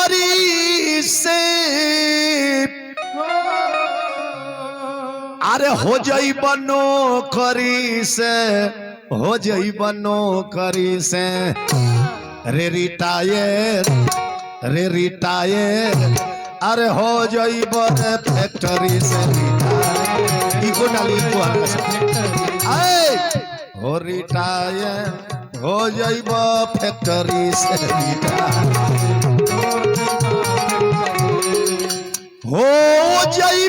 करी से अरे हो जाई बनो करी से हो जाई बनो करी से रे रिटायर अरे हो जाई बने फैक्ट्री से इको डाली हो रिटायर हो जाई फैक्ट्री से हो जाई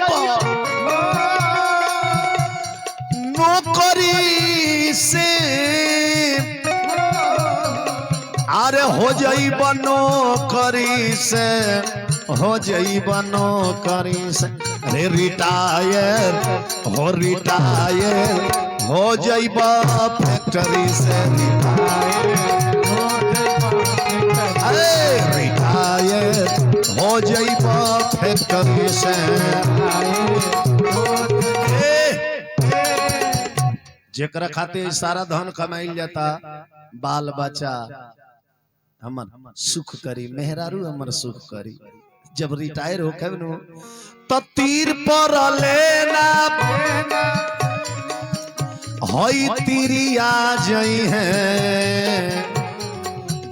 नौकरी से अरे हो जाई नौकरी से हो जाई नौकरी से अरे रिटायर हो जाई फैक्ट्री से अरे रिटायर हो जाई फैक्ट्री से जेकरा खातिर सारा धन कमाइल जाता बाल बच्चा हमर सुख करी मेहरारू हमर सुख करी जब रिटायर हो कब नु तो तीर पर लेना हई तीरिया जई है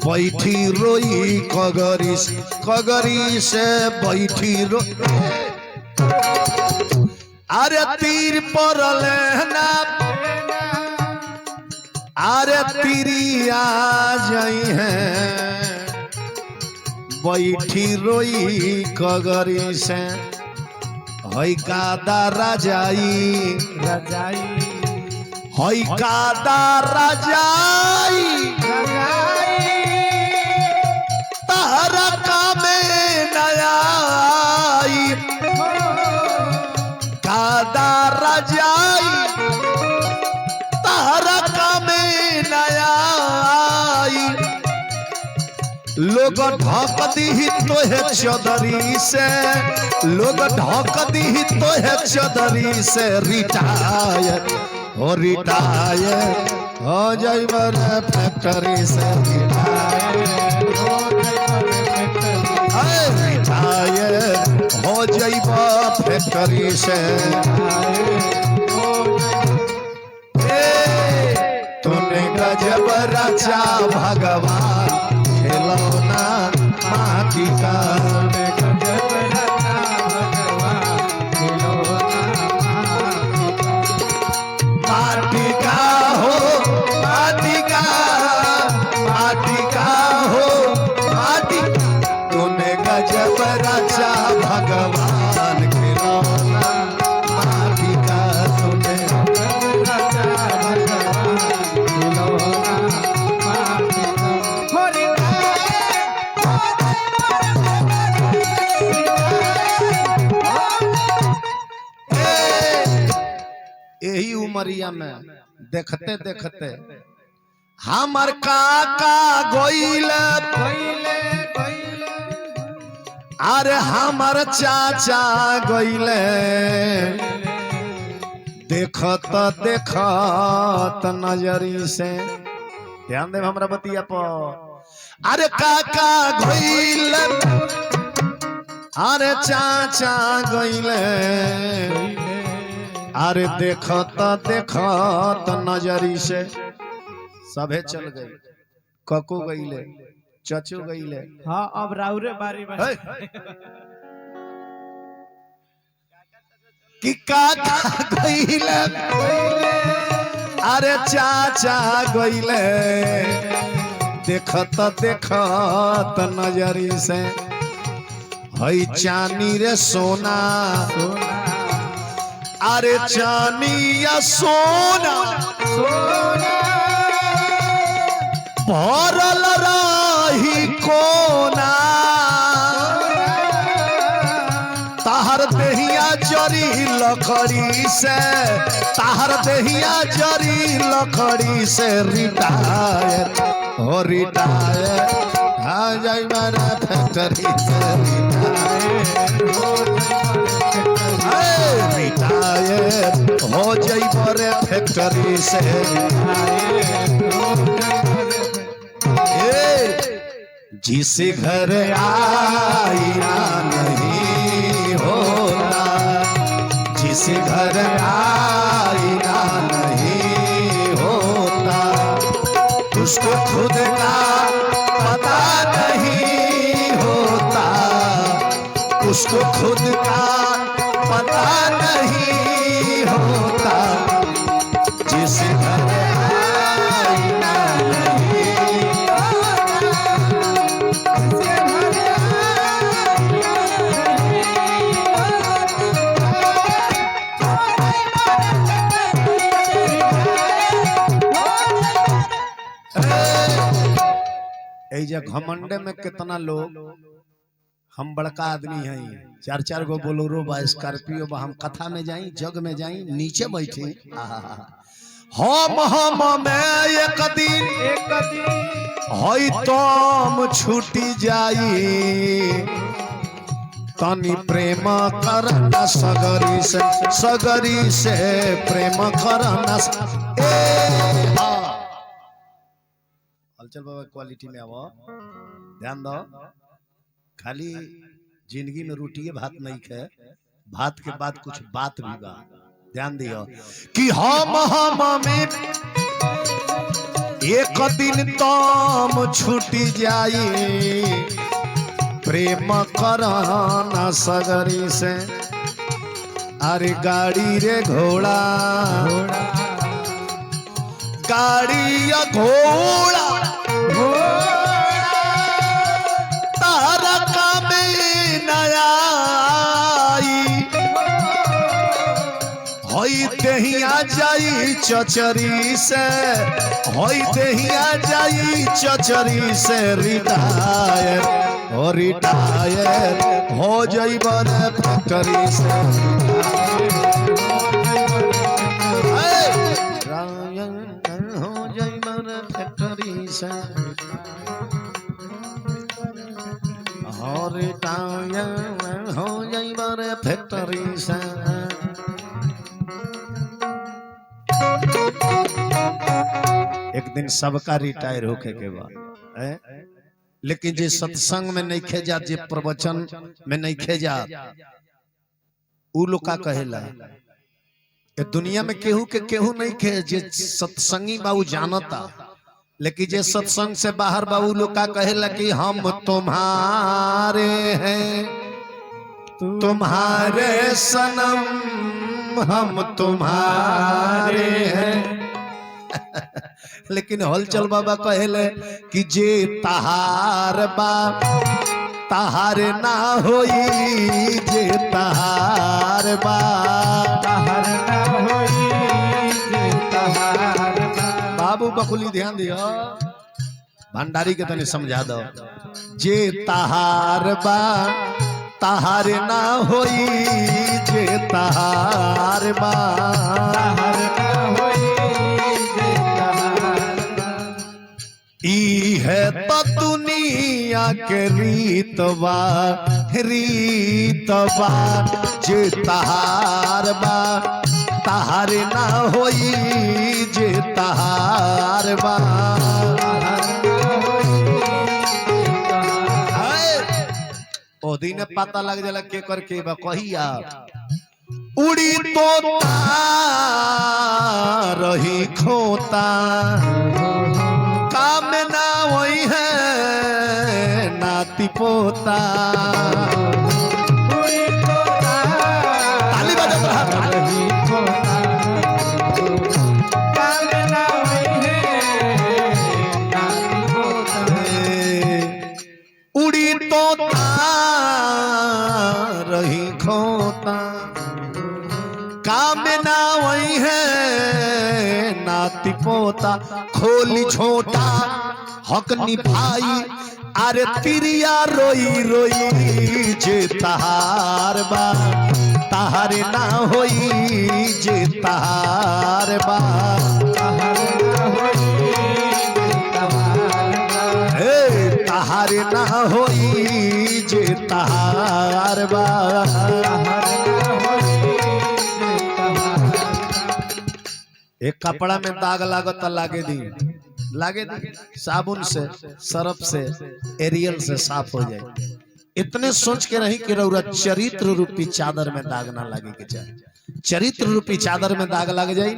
बैठी रोई कगरी से बैठी रो अरे तीर पर लेना अरे तीरिया जई है बैठी रोई कगरी से हई कादा राजाई हई कादा राजाई तारा कामे नयाई कादा राजाई तारा कामे नयाई लोग ढक दी तो है चौधरी से लोग ढक दी तो है चौधरी से रिटायर हो जाई फैक्ट्री से रिटायर हो जाई फैक्ट्री से तूने गजब रचा भगवान खिलौना माटी का माटी का हो माटी का हो माटी तूने गजब रचा भगवान खिलौना माटी का तूने यही उमरिया में देखते देखते हमर काका गोइल अरे हमर चाचा गोइल देखत नजरी से ध्यान दे हमरा बतिया पर अरे काका गोइल अरे चाचा गोइल अरे देखत नजरी से सभे चल गई कको गईले चचो गईले हाँ अब राउरे बारी में कि काका गईले अरे चाचा गईले देखत नजरी से हई चानी रे सोना अरे चानी या सोना भरल रही कोना ताहर देहिया जरी लकड़ी से ताहर देहिया जरी लकड़ी से रिटायर हो रिटायर हाँ जाई मारा फैक्ट्री से रिटायर हो जाई बरे फैक्ट्री से जिस घर आईना नहीं होता, जिस घर आईना नहीं होता, उसको खुद का पता नहीं होता, उसको खुद का पता नहीं होता, जिस घर आईना नहीं ऐजा घमंडे में कितना लोग, हम बड़का आदमी हैं, 4-4 गो बोलोरो बा, स्कॉर्पियो बा, हम कथा में जाई, जग में जाई, नीचे बैठे हम में एक दिन हई तुम छूटी जाई, तनी प्रेम करना सगरी से प्रेम करना। हलचल बाबा क्वालिटी में आवो, ध्यान दो, खाली जिंदगी में रोटी भात नहीं खे, भात के बाद कुछ बात भी बा, ध्यान दियो कि हम में एक दिन तुम छूटी जाई, प्रेम करना सगरी से। अरे गाड़ी रे घोड़ा, गाड़ी या घोड़ा, तारा काम नया होई दहिया जाई चचरी से, होई दहिया जाई चचरी से, रिटायर हो रिटायर हो जाई बने फैक्ट्री से, हो जाई बने फैक्ट्री से, हो रिटायर हो जाई बने फैक्ट्री से। एक दिन सबका रिटायर होके के बाद, लेकिन जे सत्संग में नहीं खेजा, जे प्रवचन में नहीं खेजा, उ लोग का कहेला दुनिया में केहू के केहू नहीं खे, जे सत्संगी बाबू जानता, लेकिन जे सत्संग से बाहर बाबू लोग का कहेला कि हम तुम्हारे हैं, तुम्हारे सनम, हम तुम्हारे हैं। लेकिन हलचल बाबा कहेले कि जे तहार बा तहार ना होई, जे तहार बा तहार ना होई, जे तहार बा। बाबू बकुली ध्यान दियो, भंडारी के तने समझा दो, जे तहार बा तहार ना होई, जे तहार बा तहार ना होई, जे तहार बा। ई है तो दुनिया के रीत बा, रीत बा, जे तहार बा तहार ना होई, जे तहार बा। ओ दिन पता लग जाला के कर के बा कहिया, उड़ी तोता रही खोता, काम ना वही है नाती पोता, उड़ी तोता ताली बजा रही खोता, काम ना वही है नाती पोता, उड़ी तोता रही खोता, काम ना वही है नाती पोता, खोली छोटा हक निभाई, अरे तिरिया रोई रोई, जे तहार बा तहार ना होई, जे तहार बा तहार ना होई, तहार ना होई, जे तहार बा। एक कपड़ा में दाग लागत लागे दी, लागे साबुन से सरफ से एरियल से साफ हो जाए। इतने सोच के रही कि रउरा चरित्र रूपी चादर में दाग ना लगे के चाहे। चरित्र रूपी चादर में दाग लग जाए,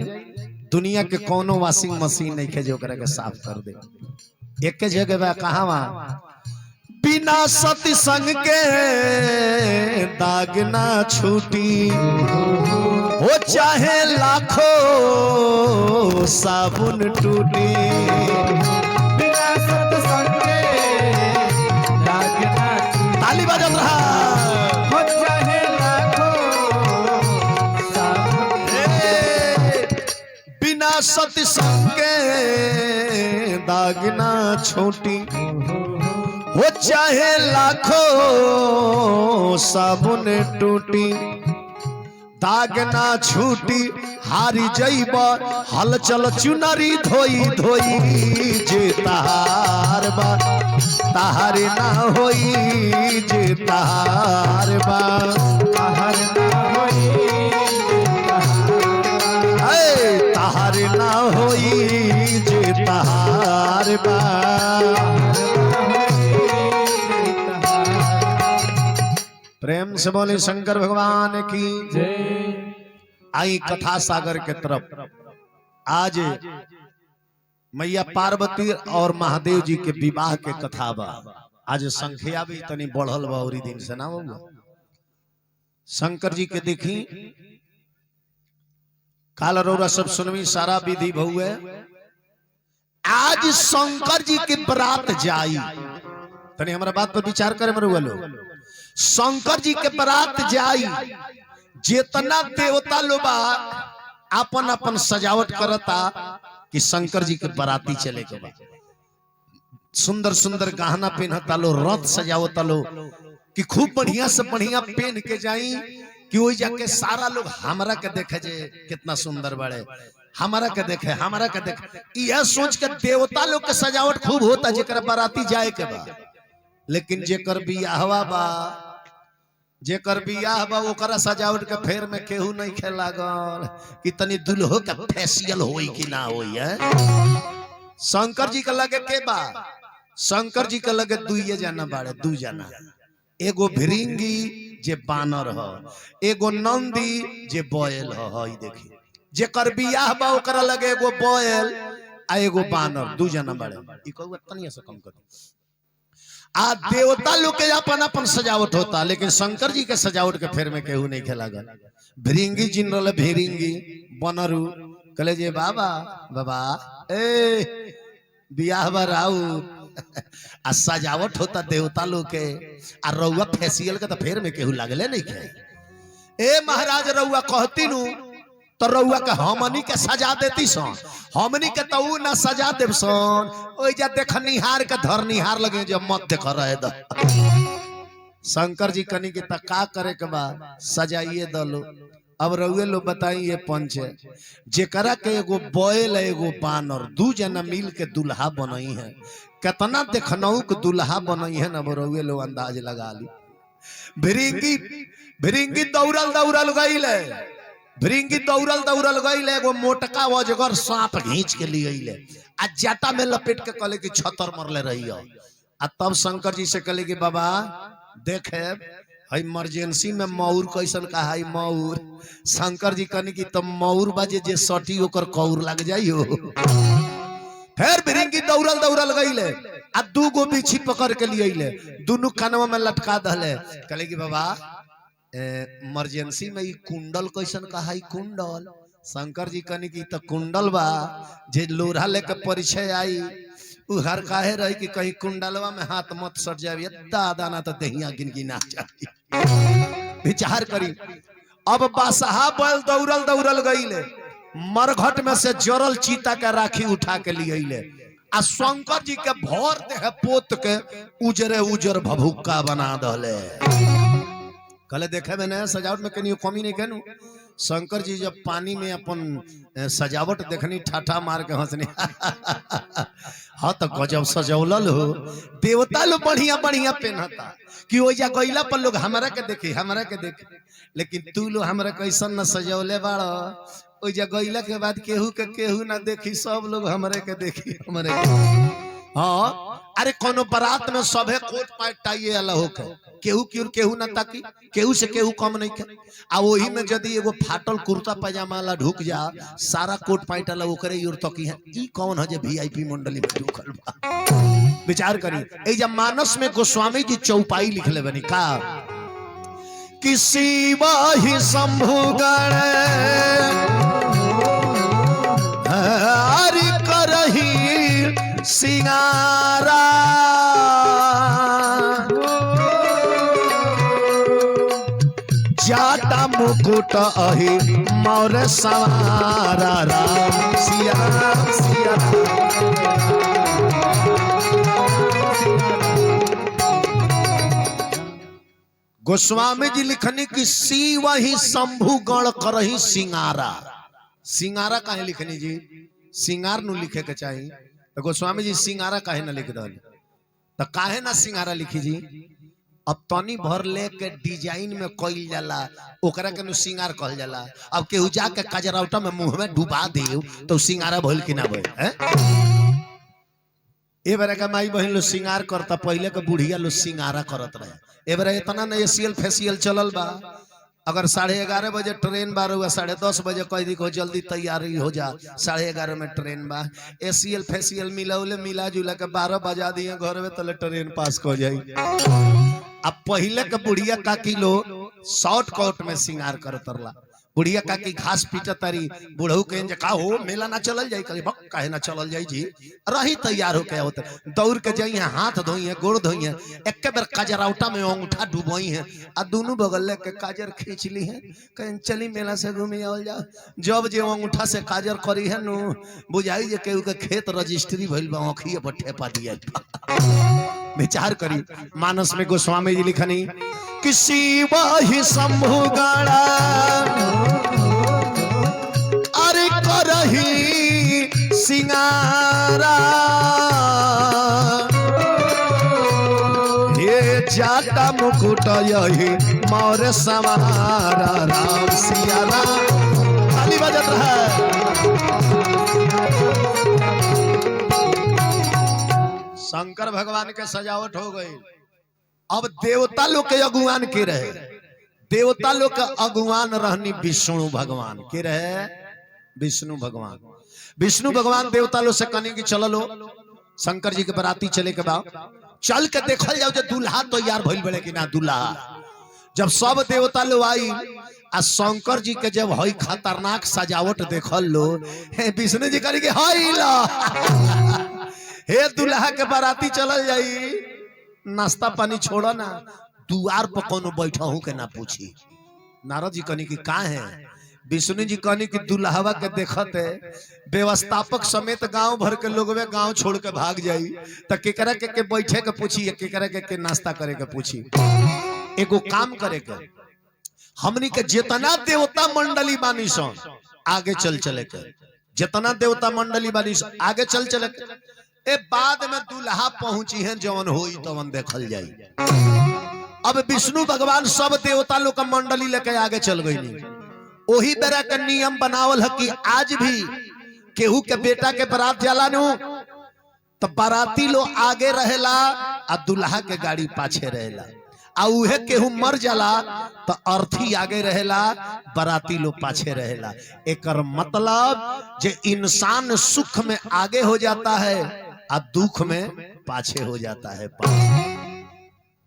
दुनिया के कोनो वॉशिंग मशीन नहीं के जो करे के साफ कर दे। एक जगह बा कहां वहां बिना सत्संग के दाग ना छूटी, हो चाहे लाखों साबुन टूटी। बिना सत्संग के दाग ना छूटी, ताली बजत रहा। हो चाहे लाखों साबुन। बिना सत्संग के दाग ना छूटी, हो चाहे लाखों साबुन टूटी। दाग ना छूटी हारी जइब हलचल चुनरी धोई धोई। जे तहार बा तहार ना होई, जे तहार बा तहार ना होई, तहार ना होई, जे तहार बा। प्रेम से बोले शंकर भगवान की जय। आई कथा सागर के तरफ। आज मैया पार्वती और महादेव जी के विवाह के कथा बा। आज संख्या भी तनी बढ़ल बा और दिन से ना होगा। शंकर जी के देखी काल रौरा सब सुनवी सारा विधि भहुए। आज शंकर जी के बरात जाई, तनी हमारा बात पर विचार करे मरुआ लोग। शंकर जी के बरात जाई, जितना देवता लोग अपन अपन सजावट करता कि शंकर जी के बराती चले के बाद सुंदर सुंदर गहना पहनता लो, रथ सजावता लो कि खूब बढ़िया से बढ़िया पहन के जाई कि वही जाके सारा लोग हमरा के देखे जे कितना सुंदर बड़े, हमरा के देखे, हमरा के देखे। यह सोच के देवता लोग के सजावट खूब होता जेकर बराती जाए के बाद। लेकिन जेकर बियाहवा बा, जेकर बियाह बा ओकरा सजावट के फेर में केहू नहीं खे लागल कि तनी दुल्हो का फेशियल होई कि ना होई है। शंकर जी के लगे के बा, शंकर जी के लगे दुइये जना बाड़े, दू जना। एगो भिरिंगी जे बानर ह, एगो नंदी जे बैल ह। देखी जेकर बियाह बा ओकरा लगे एगो बैल आ एगो बानर, दू जना बाड़े। ई कहू तनिया से कम कर। आ देवता लोग के अपन अपन सजावट होता, लेकिन शंकर जी के सजावट के फेर में केहू नहीं खेला गल। भिरिंगी जिन रहे भिरिंगी बनरू कले जे बाबा बाबा ए बियाह बराऊ आ सजावट होता देवता लोग के। आ रउआ फेशियल के तो फेर में केहू लागले नहीं खे। ए महाराज रउआ कहती नु तो रउआ के हमनी के सजा देती सन, हमनी के तो ऊ ना सजा देव सन। ओइ जा देख निहार के धर निहार लगे जो मत देख रहे द। शंकर जी कनी के त का करे के बा सजाइए दलो। अब रउए लो बताई ये पंच जेकरा के एगो बैल एगो बानर दू जना मिल के दुल्हा बनई है, कितना देखनऊ के दुल्हा बनई है ना। रउए लो अंदाज लगा ली। भिरिंगी भिरिंगी दौड़ल दौड़ल गईले, भिरिंगी दौड़ल दौड़ल गईले, एगो मोटका अजगर सांप घींच के लिए आ जाटा में लपेट के कहले कि छतर मरले रही हो। आ तब शंकर जी से कहले कि बाबा देखे इमरजेंसी में मौर कैसन कहा मौर। शंकर जी कहनी कि तब मौर बाजे जे सटी ओकर कौर लग जाइयो। फिर भिरिंगी दौड़ल दौड़ल गईले आ दू गो बिछी पकड़ के लिए दोनों कानवा में लटका दले। कहले कि बाबा इमरजेंसी में ई कुंडल कैसन कहा कुंडल। शंकर जी कहनी कि त कुंडल बा जे लोढ़ा लेके परिचय आई उहर काहे रही कि कहीं कुंडलवा में हाथ मत सट जाए दादा ना तो दहिया गिनगिना जाए। विचार करी। अब बासहा बैल दौड़ल दौड़ल गईले, मरघट में से जरल चीता के राखी उठा के लिए आ शंकर जी के भर देह पोत के उजरे उजर भभुक्का बना दले। कले देखे में नया सजावट में कहीं कमी नहीं कहनू। शंकर जी जब पानी में अपन सजावट देखनी ठाठा मार के हंसनी हाँ तो गजब सजौलल हो। देवता लोग बढ़िया बढ़िया पहनता कि ओजा गईला पर लोग हमरा के देखे, हमरा के देखे। लेकिन तू लोग हमरा कैसन न सजौले बाड़ ओइ जगह के बाद केहू के केहू ना देखी, सब लोग हमरे के देखी हमरे के। हाँ अरे कोनो बारात में सभे कोट पैंट टाइए वाला होके केहू ना ताकी, केहू से केहू कम नहीं के। आ वही में यदि एगो फाटल कुर्ता पैजामा वाला ढुक जा, सारा कोट पैंट वाला ओकरे ओर तकी है, ई कौन है जे वीआईपी मंडली में ढुकल बा? विचार करी। ए जब मानस में गोस्वामी जी चौपाई लिखले बनी का, किसी वही शंभुगण हरि करही सिंगारा, जाटा मुकुट अहि मोर सवारा, राम सिया राम सिया राम। गोस्वामी जी लिखनी कि सी वही शंभु गण करही सिंगारा। सिंगारा काहे लिखनी जी? सिंगार नु लिखे के चाहिए, तो गोस्वामी जी सिंगारा काहे ना लिख दल? तो काहे ना सिंगारा लिखी जी? अब तनी भर लेके डिजाइन में कइल जाला, ओकरा के नु सिंगार कहल जाला। अब केहू जाके कजरावटा में मुंह में डुबा देव तो सिंगारा भइल कि ना भइल? ए बार का माई बहन लो सिंगार करता, पहले के बुढ़िया लो सिंगारा करत रहे। ए बार इतना न एसीएल फेसियल चलल बा, अगर 11:30 बजे ट्रेन बा रहुआ 10:30 बजे कह दी को जल्दी तैयारी हो जा, 11:30 में ट्रेन बा। एसीएल फेसियल मिलाउले मिला जुला के 12 बजा दिए घर में, तले ट्रेन पास हो जाई। अब पहले के बुढ़िया काकी लो शॉर्ट कट में सिंगार करतरला। बुढ़िया काकी घास पीटा तारी, बुढ़ऊ कहें जे का हो मेला ना चलल जाई, कहे बक काहे ना चलल जाई जी, रही तैयार होके होते दौड़ के जाई है, हाथ धोई है, गोड़ धोई है, एक बार कजरावटा में अंगूठा डुबोई है, आ दोनों बगल लेके काजर खींच ली है, कहें चली मेला से घूमे आवल जा। जब जे अंगूठा से काजर करी है नु बुझाई जे केहू के खेत रजिस्ट्री भइल बा, आँखिए पर ठेपा दिया। विचार करी। मानस में गोस्वामी जी लिखनी किसी वही शंभु गणा अरे करही सिंगारा, ये जाटा मुकुट यही मोर सवारा, राम सिया राम। ताली बजत है। शंकर भगवान के सजावट हो गई। अब देवता लोग के अगुवान के रहे, देवता लोग का अगुवान रहनी विष्णु भगवान के रहे, विष्णु भगवान। विष्णु भगवान देवता लोग से कहने की चलो लो शंकर जी के बराती चले के बाद चल के देखल जाओ जो दूल्हा तो यार भइल बड़े कि ना दूल्हा। जब सब देवता लोग आई आ शंकर जी के जब हई खतरनाक सजावट देखल लो, विष्णु जी कहे कि हई ला हे दूल्हा के बराती चलल जाई, नाश्ता पानी छोड़ो ना, दुआर पर कोनो बैठा हूं के ना पूछी। नारद जी कहनी कि का है? विष्णु जी कहनी कि दुल्हवा के देखत है व्यवस्थापक समेत गांव भर के लोग गांव छोड़ के भाग जाई, तो केकरा के बैठे के पूछी, केकरा के नाश्ता करे के पूछी। एगो काम करे के, हमनी के जितना देवता मंडली बानी सो आगे चले के, जितना देवता मंडली बानी सो आगे चले के, ए बाद में दूल्हा पहुंची है जवन होई तवन देखल जाई। अब विष्णु भगवान सब देवता लोग का मंडली लेके आगे चल गई। वही तरह का नियम बनावल है कि आज भी केहू के बेटा के बारात जाला नु तो बाराती लोग आगे रहेला आ दूल्हा के गाड़ी पाछे रहेला, आ उहे केहू मर जाला तो अर्थी आगे रहेला, बाराती लोग पाछे रहेला। एकर मतलब जे इंसान सुख में आगे हो जाता है आ दुख में पाछे हो जाता है।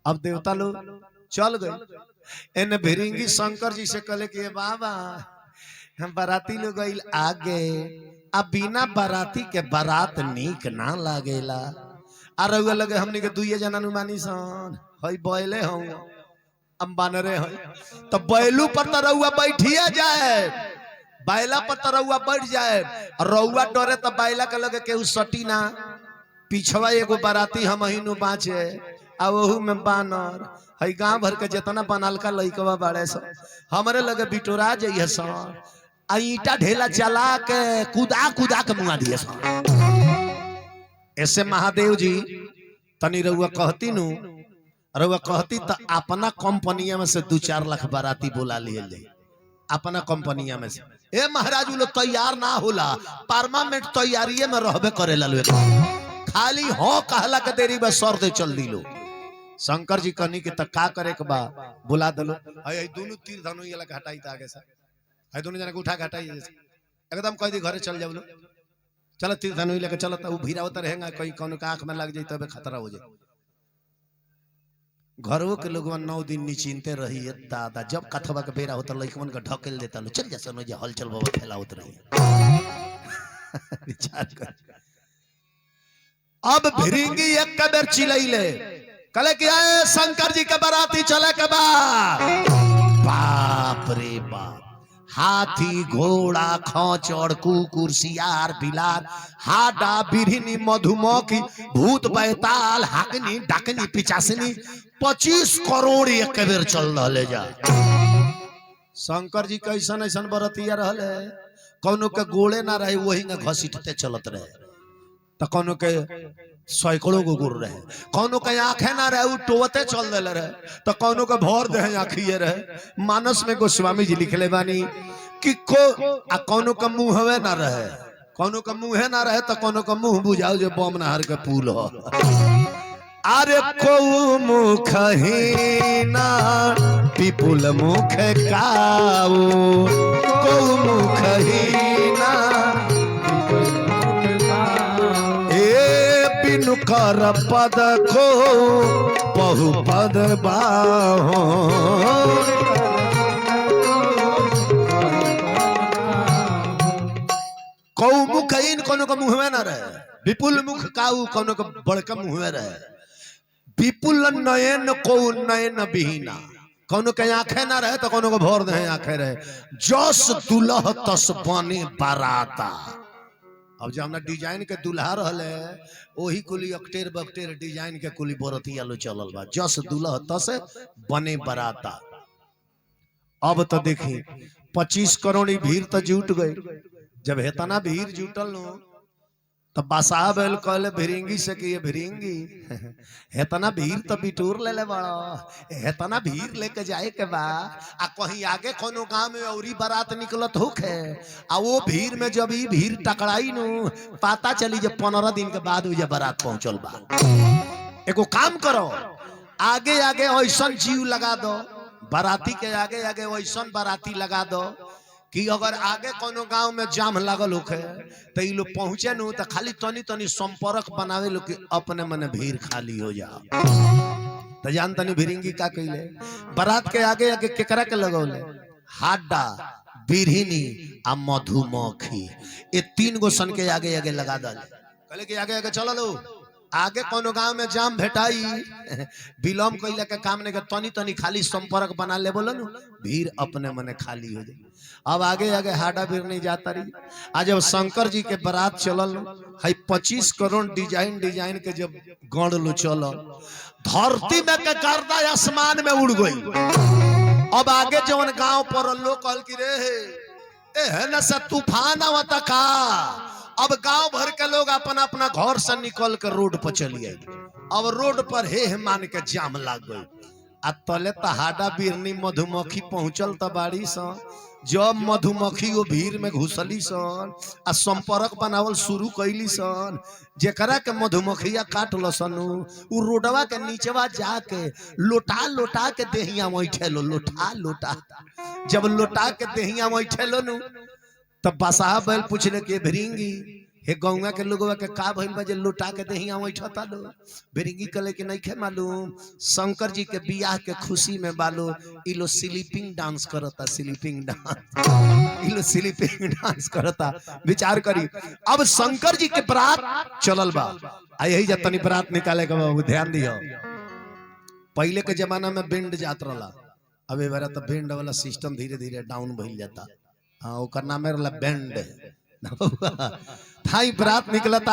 अब देवता लोग चल गए, इन भिरिंगी शंकर जी से कहले कि बाबा हम बाराती लोग गइल आगे, अब बिना बाराती के बारात नीक ना लागेला। आ रउआ लगे हमनी के दुइये जना नुमानी सन हई बैले हूं हम बानरे हई, तो बैलू पर तो रउआ बैठिए जाए, बैला पर तो रउआ बैठ जाए, रउआ डरे तो बैला के लगे केहू सटी ना, पिछवा एगो बाराती हम ही नु बाँचे आ वहू में बानर हई गांव भर के जितना बनलका लइकवा बाड़े सब हमरे लगे बिटोरा जाइए सन, आ ईटा ढेला चला के कुदा के मुआ दिए सन। ऐसे महादेव जी तनी रउआ कहती नु, रउआ कहती तो अपना कंपनिया में से 2-4 लाख बाराती बोला लिए जाए, अपना कंपनिया में से ए महाराज उ लोग तैयार ना होला, परमानेंट तैयारिये में रहबे करेला लोग, खाली हो कहला के देरी बस सर दे चल दिलो। शंकर जी कहनी के त का करे के बा, बुला दलो आई दोनों तीर धनु ये लगा हटाई त आगे से आई दोनों जना के उठा के हटाई एकदम कह दी घरे चल जाओ लो, चलो तीर धनु लेके चलो त उ भीरावत रहेगा, कहीं कौन का आंख में लग जाई तबे खतरा हो जाए। घरों के लोग 9 दिन निचिंते रही है दादा, जब कथवा के बेरा होता लइकमन के ढकेल देता लो, चल जा सनो जा हलचल बाबा फैलावत रही विचार कर। अब भिरिंगी एक कदर चिलैले कले कि आए शंकर जी के बाराती चले के बा, बाप रे बाप, हाथी घोड़ा खचर कुकुर सियार बिलार हाडा बिरहनी मधुमक्खी भूत बैताल हाकनी डाकनी पिचासनी 25 करोड़ एक बेर चल रहे जा। शंकर जी कैसन ऐसन बरतिया रहले, कौनो के गोड़े ना रहे वही में घसीटते चलत रहे, तो कौनो के सैकड़ों गो गुर रहे, कौनो के आंखें ना रहे उ टोवते चल देले रहे, तो कौनो के भर दे आंखिए रहे। मानस में गोस्वामी जी लिखले बानी कि कौनो का मुंह हवे ना रहे, कौनो का मुंह ना रहे तो कौनो का मुंह बुझाओ जो बम नहर के पुल हो। अरे को मुख ही ना विपुल मुख काऊ, को मुख ही ना बिनु कर पद को बहु पद बाहो, कौ मुख इन कोनो का मुंह में ना रहे, विपुल मुख काऊ कोनो का बड़का मुंह में रहे, विपुल नयन को नयन बिहीना, कोनो के आंखें ना रहे तो कोनो को भर दे आंखें रहे, जस दुल्ह तस बने बाराता। अब जब हमने डिजाइन के दुल्हा रहले वही कुली अकटेर बकटेर डिजाइन के कुली बरतिया लो चलल बा, जस दुल्हा तस बने बराता। अब तो देखी 25 करोड़ भीड़ तो जुट गई, जब हेतना भीड़ जुटल नो तब बादशाह बैल कहले भिरिंगी से कि ये भिरिंगी हेतना भीड़ तो बिटूर ले ले बड़ा, हेतना भीड़ लेके जाए के बा, आ कहीं आगे कोनो गांव में औरी बारात निकलत होखे, आ वो भीड़ में जब ई भीड़ टकराई नु पता चली जब 15 दिन के बाद वो बारात पहुंचल बा। एगो काम करो, आगे आगे ऐसन जीव लगा दो, बाराती के आगे आगे ऐसन बाराती लगा दो कि अगर आगे कोनो गांव में जाम लागल होखे तो ये लोग पहुंचे नु तो खाली तनी तनी संपर्क बनावे लो कि अपने मने भीड़ खाली हो जा। तो जान तनी भिरिंगी का कइले, बारात के आगे आगे केकरा के लगौले, हाडा बिरहिनी आ मधुमक्खी, ये 3 गो सन के आगे आगे लगा दल, कहले कि आगे आगे चलो लो, आगे कोनो गांव में जाम भेटाई विलम्ब कइले के काम ने के तनी तनी खाली संपर्क बना ले बोलन भीड़ अपने मने खाली हो जाए। अब आगे आगे हाडा भीड़ नहीं जाता रही। आज जब शंकर जी के बारात चलल है 25 करोड़ डिजाइन डिजाइन के जब गण लो चलल, धरती में के गर्दा आसमान में उड़ गई। अब आगे जवन गांव पर लोग कहल कि रे ए न से तूफान आवता का, अब गांव भर के लोग अपना अपना घर से निकल कर रोड पर चलिए, अब रोड पर हे मान के जाम लग गई। आ तले तहाडा बिरनी मधुमक्खी पहुंचल त बाड़ी सन, जब मधुमक्खी वो भीड़ में घुसली सन आ संपर्क बनावल शुरू कैली सन, जेकरा के मधुमक्खिया काट लसन उ रोडवा के नीचवा जाके लोटा लोटा के देहिया बैठे लो, लोटा लोटा जब लोटा के देहिया बैठे लो नु तब बादशाह बैल पूछले के भिरिंगी हे गौवा के लोगवा के का भइल बा जे लोटा के देहिया बैठता लो। भिरिंगी कहले कि नहीं खे मालूम, शंकर जी के बियाह के खुशी में बालो ई लो स्लीपिंग डांस करता, स्लीपिंग डांस, ई लो स्लीपिंग डांस करता। विचार करी, अब शंकर जी के बारात चलल बा, आ यही जब तनी बारात निकाले के बा ध्यान दियो। पहले के जमाना में बैंड जात रहला, अब ए बार तो बैंड वाला सिस्टम धीरे धीरे डाउन भइल जाता। हाँ ओकर नाम रहला बैंड थाई बारात निकलता।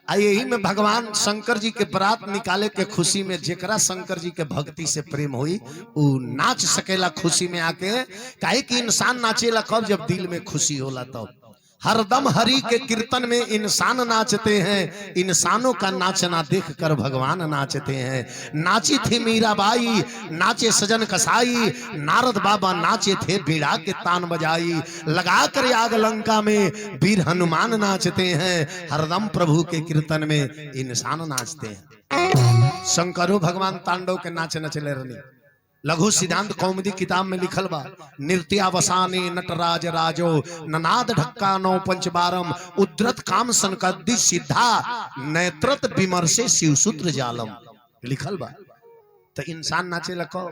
आ यही में भगवान शंकर जी के बारात निकाले के खुशी में जेकरा शंकर जी के भक्ति से प्रेम हुई उ नाच सकेला खुशी में आके, काहे कि इंसान नाचेला कब जब दिल में खुशी होला तब। हरदम हरि के कीर्तन में इंसान नाचते हैं, इंसानों का नाचना देखकर भगवान नाचते हैं। नाची थी मीराबाई, नाचे सजन कसाई, नारद बाबा नाचे थे बीड़ा के तान बजाई। लगा कर आग लंका में वीर हनुमान नाचते हैं। हरदम प्रभु के कीर्तन में इंसान नाचते हैं। शंकरो भगवान तांडव के नाचे नचले रहनी। लघु सिद्धांत कौमुदी किताब में लिखल बा, नृत्यावसाने नटराज राजो ननाद ढक्का नौ पंचबारम उद्रत काम संकद्दि सिद्धा नेत्रत विमर्शे शिवसूत्र जालम। लिखल बा। तो इंसान नाचे लको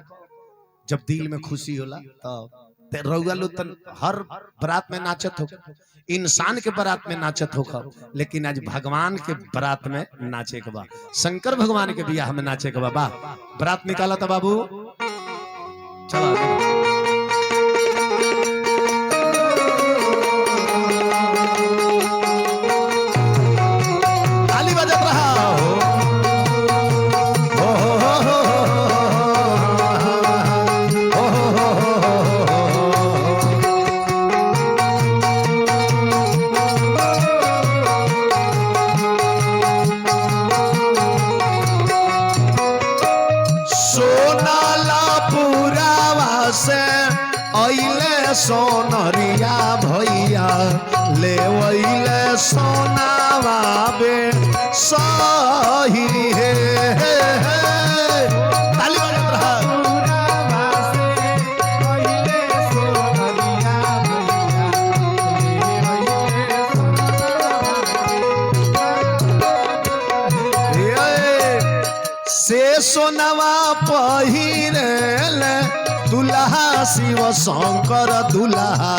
जब दिल में खुशी होला तो रउआ लोग तन हर बारात में नाचत हो, इंसान के बारात में नाचत हो, लेकिन आज भगवान के बारात में नाचे के बा। शंकर भगवान के बियाह में नाचे के बा। बारात निकाला था बाबू, चला ताली बजत रहा सोनरिया भैया ले वैले सोनावा बे सही है। ताली बजत रहा। से सोनवा पहिरेले दुल्हा शिव शंकर दुल्हा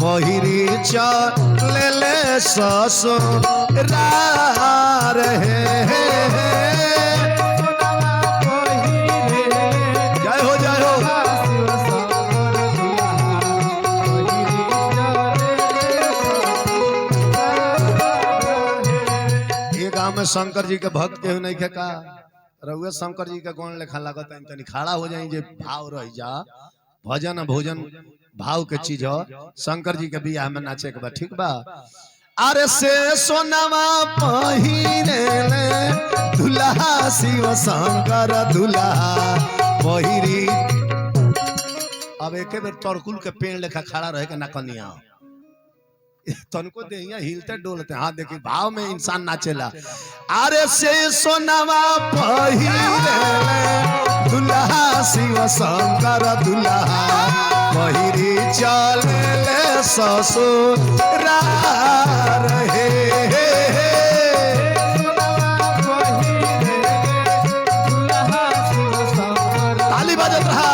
पहिरी चले ससुरार है। जय हो जय हो। ये गांव में शंकर जी के भक्त केहू नहीं खे का रउआ शंकर जी का कौन लेखा लागत है, तनी खड़ा हो जाए जे भाव रह जा। भजन भोजन भाव के चीज हो। शंकर जी के बियाह में नाचे के बा, ठीक बा। अरे से सोनावा पहिरेले दुल्हा शिव शंकर दुल्हा पहिरी। अब एक बेर तरकुल के पेड़ लेखा खड़ा रहे के ना कनिया तनको दे हिलते डोलते। हाँ देखिए भाव में इंसान नाचेला। अरे से सोनावा पहिरेले दुल्हा शिव शंकर दुल्हा पहिरी चले ससुरार हे। ताली बजत रहा।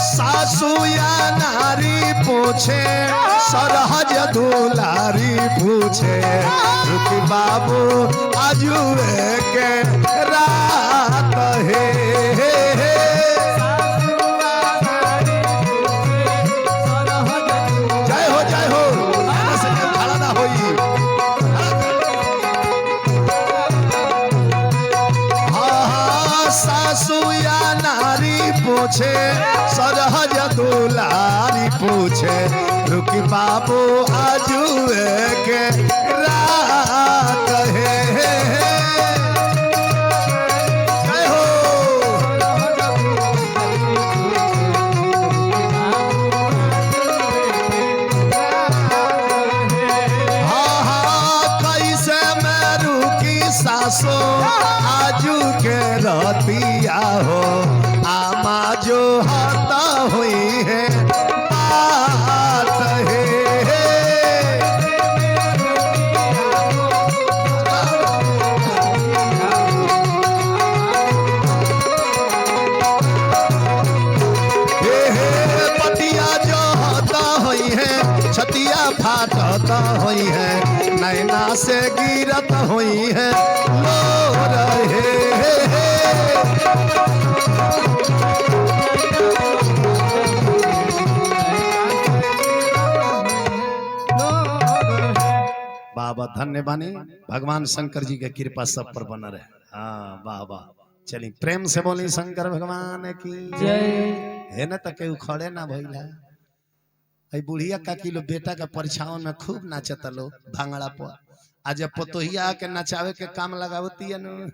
सासुया नारी पूछे सरहज दुलारी पूछे रुकी बाबू आजुए के रात है। जय हो जय हो। खड़ा ना होई। हाँ सासुया नारी पूछे सरहज दुलारी पूछे रुकी बाबू आजुए के रात है। जय हो। हाँ हाँ कैसे मैं रुकी सासो आजू के रतिया हो। आमा जो हाथा हुई है बात है। पतिया जो हाथा हुई है छतिया फाटता हुई है नैना से गिरत हुई है लो रहे। बाबा धन्य बानी। भगवान शंकर जी के कृपा सब पर बना रहे। हाँ वाह वाह। चली प्रेम से बोली शंकर भगवान की जय। है ना तक खड़े ना भइला बुढ़िया का किलो बेटा का परीक्षाओं में खूब नाचत लो भांगड़ा पर आज पतोहिया के नचावे के काम लगावती है न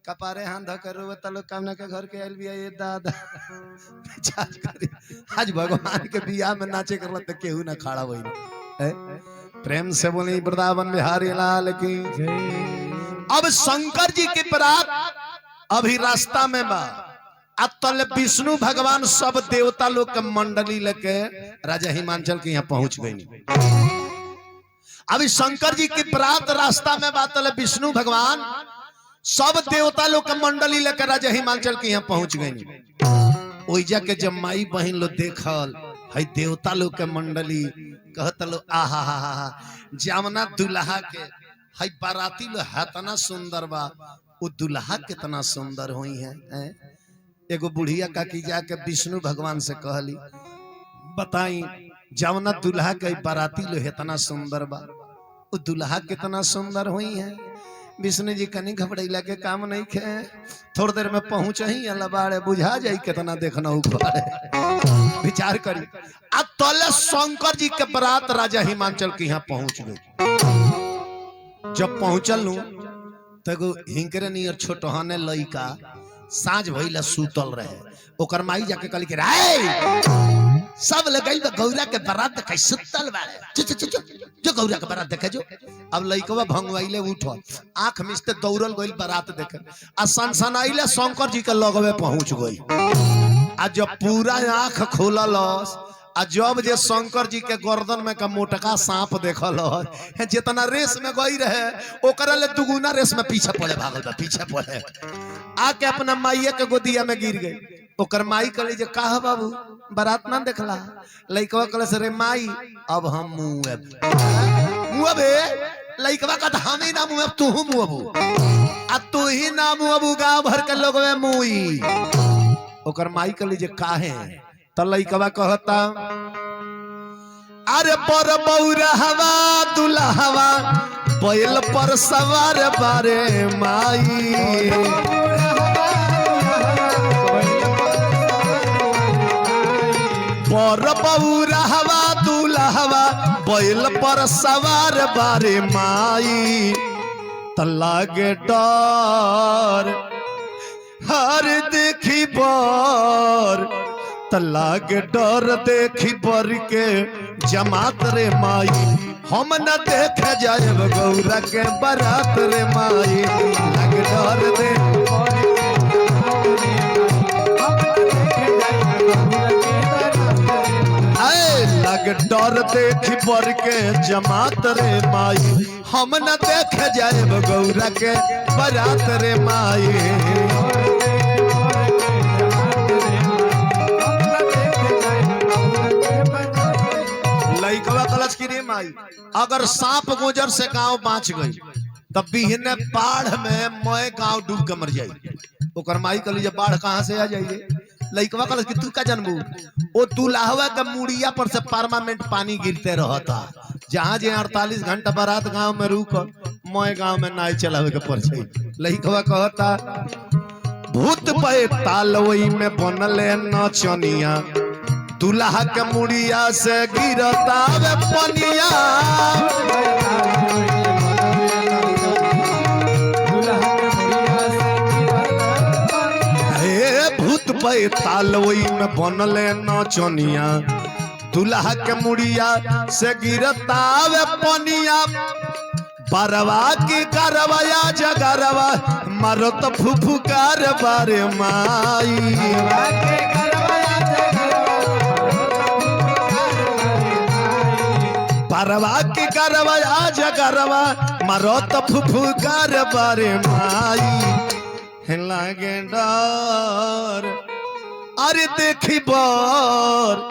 कपारे हाथ धकर रोवत लो कामना के घर के आइल बिया ये दादा आज भगवान के बियाह में नाचे करल त केहू ना खड़ा भइल प्रेम से बोली वृंदावन बिहारी लाल की अब शंकर जी की बारात अभी रास्ता में बा अतल विष्णु भगवान सब देवता लोग के मंडली लेके राजा हिमांचल के यहाँ पहुंच गई। अभी शंकर जी की बारात रास्ता में बातल विष्णु भगवान सब देवता लोग के मंडली लेके राजा हिमांचल के यहाँ पहुंच गई। ओइजा के जब माई बहन लोग देखल है देवता लोग के मंडली कहत लो आहा हा हा जामना दुल्हा के है बाराती लो हतना सुंदर बा वो दुल्हा कितना सुंदर हुई है। एगो बुढ़िया काकी जाके विष्णु भगवान से कहली बताई जवना दुल्हा के बाराती लो इतना सुंदर बा वो दुल्हा कितना सुंदर हुई है। विष्णु जी कनी घबराइला के काम नहीं खे थोड़ी देर में पहुंच ही अल्लाह बाड़े बुझा जाई कितना देखना उखाड़े विचार करी अब तले शंकर जी के बारात राजा हिमांचल के यहाँ पहुंच गई। जब पहुंचल लू तो हिंकरे नियर छोटहने लइका साँझ भइला सुतल रहे ओकर माई जाके कहली के राय सब लगई बा गौरा के बारात देखे सुतल बाड़े जो गौरा के बारात देखे जो। अब लइकवा भंगवाइले उठो आंख मिचते दौड़ल गइल बारात देखे आ सनसनाइले शंकर जी के लगवे पहुंच गई। आ जब पूरा आंख खोलल आ जब जे शंकर जी के गर्दन में का मोटका सांप देखल जितना रेस में गई रहे ओकरा ले दुगुना रेस में पीछे पड़े भागल बा पीछे पड़े आके अपना माइया के गोदिया में गिर गई। ओकर माई कहले जे काह बाबू बारात ना देखला लइकवा कहले से रे माई अब हम मुँहबे लइकवा कहत हम ही ना मुँहब तू मुँहबू आ तू ही ना मुँहबू गांव भर के लोग में मुई। ओकर माई कहले जे काहे त लइकवा कहता अरे पर बौरा हवा दुल्हवा बैल पर सवार बारे माई पर बौरा हवा दुल्हवा बैल पर सवार बारे माई त लागे डर हर देखी बर तलाग डर देखी बर के जमात रे माई हम न देख जाए गौरा के बारात रे माई लग डर दे लग डर देखी बर के जमात रे माई हम न देख जाए गौरा के बारात रे माई। लइकवा कलश की रे माई अगर सांप गुजर से गांव बाँच गई तब बिहने बाढ़ में मैं गांव डूब के मर जाई। ओकर माई कहली जब बाढ़ कहाँ से आ जाइए लइकवा कलश की तू का जन्मू ओ दुल्हवा के मुड़िया पर से परमानेंट पानी गिरते रहता जहाँ जे 48 घंटा बारात गांव में रुक मैं गांव में नाई चलावे के पड़ जाई। लइकवा कहता भूत पे तालवई में बनले नचनिया दुल्हा के मुड़िया से गिरता वे पनिया भूत पे तालवई में बनले नचनिया दुल्हा के मुड़िया से गिरता वे पनिया बरवा की करवया जगरवा मारो तो फुफुकार बारे माई परवा की करवा जगरवा मारो तो फुफुकार बारे माई लागे डर अरे देखी बर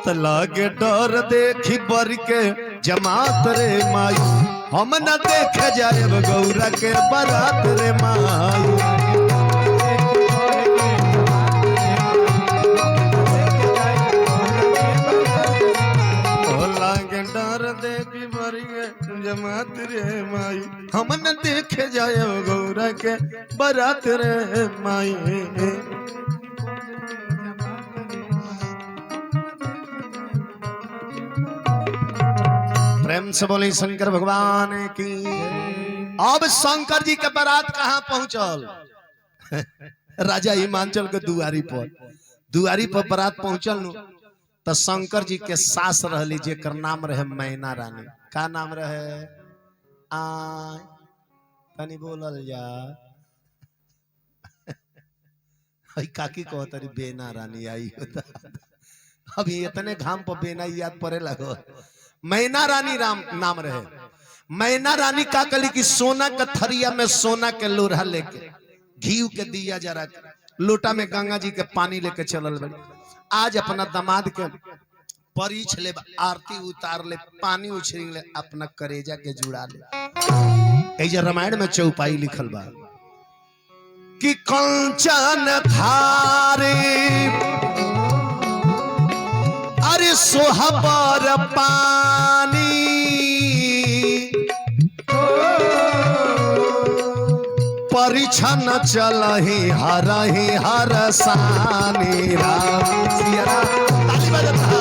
त लागे डर देखी बर के जमात रे माई हम न देख जाए गौरा के बारात रे माई। लागे डर देखी बरिए जमात रे माई हम न देखे जाए गौरा के बारात रे माई। प्रेम से बोले शंकर भगवान की। अब शंकर जी के बारात कहाँ पहुंचल? राजा हिमांचल के दुआरी पर बारात पहुंचल नु तो शंकर जी के सास रहली जेकर नाम रहे मैना रानी। का नाम रहे? तनी बोलल जा। काकी को तरी बेना रानी आई होता। अभी इतने घाम पर बेना याद पड़े लगो। मैना रानी नाम रहे। मैना रानी का कली की सोना का थरिया में सोना के लोढ़ा लेके घी के दिया जरा के लोटा में गंगा जी के पानी लेके चलल बड़ी। आज अपना दामाद के परीछ ले, आरती उतार ले, पानी उछरिंग ले, अपना करेजा के जुड़ा ले। ऐसे रामायण में चौपाई लिखल बा कि कंचन थारे अरे सोहबर पानी परिछन चलही हरही हरसानी। राम सिया राम ताली बजता।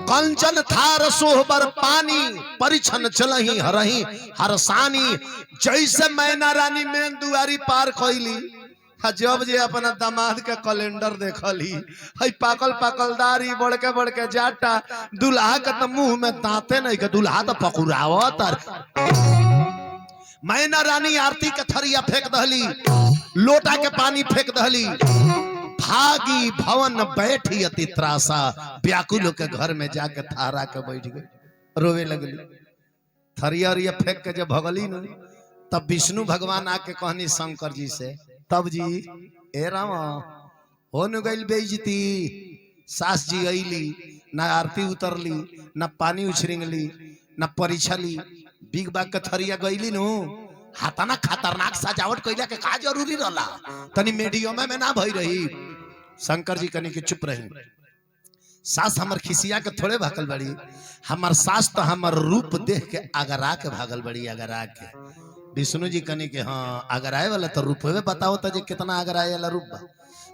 कंचन थार सोहबर पानी परिछन चलही हरही हरसानी। जैसे मैना रानी में दुआरी पार कैली जब जे अपना दामाद के कैलेंडर देखली हई पाकल पाकल दाढ़ी बड़के जाटा दुल्हा के तो मुंह में दांते नहीं के दुल्हा तो पकुरावत। मैना रानी आरती के थरिया फेंक दहली, लोटा के पानी फेंक दहली, भागी भवन बैठी अति त्रासा। व्याकुल के घर में जाके थारा के बैठ गई, रोवे लगली। थरिया फेंक के जब भगली न तब विष्णु भगवान आके कहनी शंकर जी से, तब जी ए राम हो न गई बेइज्जती। सास जी अली ना आरती उतरली ना पानी उछरिंगली ना परिछली, बिग बाग के थरिया गईली नु हाथाना खतरनाक सजावट कैला के का जरूरी रहला? तनी मीडियम में ना भई रही। शंकर जी कनी के चुप रही। सास हमर खिसिया के थोड़े भागल बड़ी, हमर सास तो हमर रूप देख के अगरा के भागल बड़ी, अगरा के। विष्णु जी कनी के हाँ अगराए वाला तो रूप है, बताओ तो जे कितना अगराए वाला रूप बा।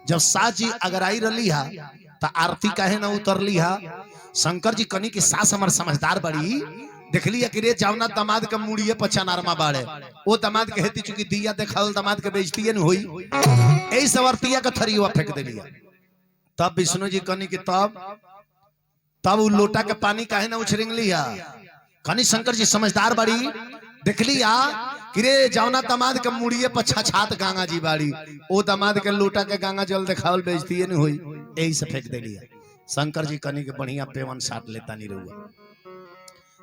जब सास जी अगराई रही हा तो आरती काहे ना उतरली हा। शंकर जी कनी की सास हमर समझदार बड़ी, देखली कि रे जावना दामाद के मुड़िए पछानारमा बाड़े, वो दामाद के हेती चुकी दिया देखावल दामाद के बेइज्जती न होई, एही सवरतिया के थरिया फेंक देलिया। तब विष्णु जी कनी की तब उ लोटा के पानी काहे ना उछरिंगली हा। कनी शंकर जी समझदार बड़ी, देखली कि रे जावना दामाद के मुड़िए पर छछात गंगा जी बाड़ी, ओ दामाद के लोटा के गंगा जल देखावल बेइज्जती न होई, एही से फेंक देलिया। शंकर जी कनी के बढ़िया पेवन साट लेता नहीं रहुआ।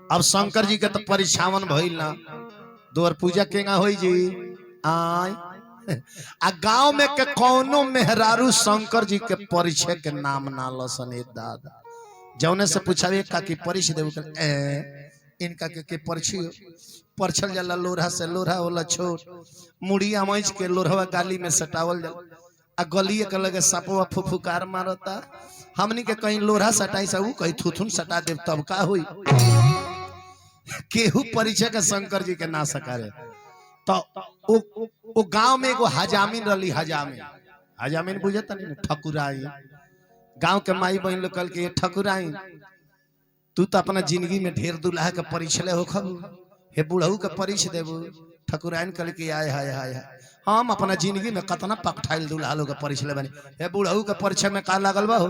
अब शंकर जी के तो परिछावन भइल ना, दोर पूजा केगा होई जी आय आ गांव में के कौनो मेहरारू शंकर जी के परिचय के नाम ना लसन। दादा जौने से पूछावे का की परिचय देव इनका के परिचय परछल जाला लोढ़ा से, लोढ़ा होला छोट, मुड़िया मैच के लोढ़वा गाली में सटावल जाला आ गलिए के लगे सपवा फुफुकार मारता। हमनी के कहीं लोढ़ा सटाई से ऊ कहीं थुथुन सटा देव तब का हुई। केहू परिचय के शंकर जी के ना सकारे। तो ओ गांव में एगो हजामिन रही, हजामिन बुझता नहीं, ठकुराई। गांव के माई बहन लोग कल के ठकुराई तू तो अपना जिंदगी में ढेर दुल्हा के परिचय हो खबू, हे बुढ़ऊ के परिचय देबू। ठकुराइन कल के आय हाय हाय हम अपना जिंदगी में कतना पकठाइल दुल्हा लोग के परिचय बने, हे बुढ़ऊ के परिचय में का लागल बा हो।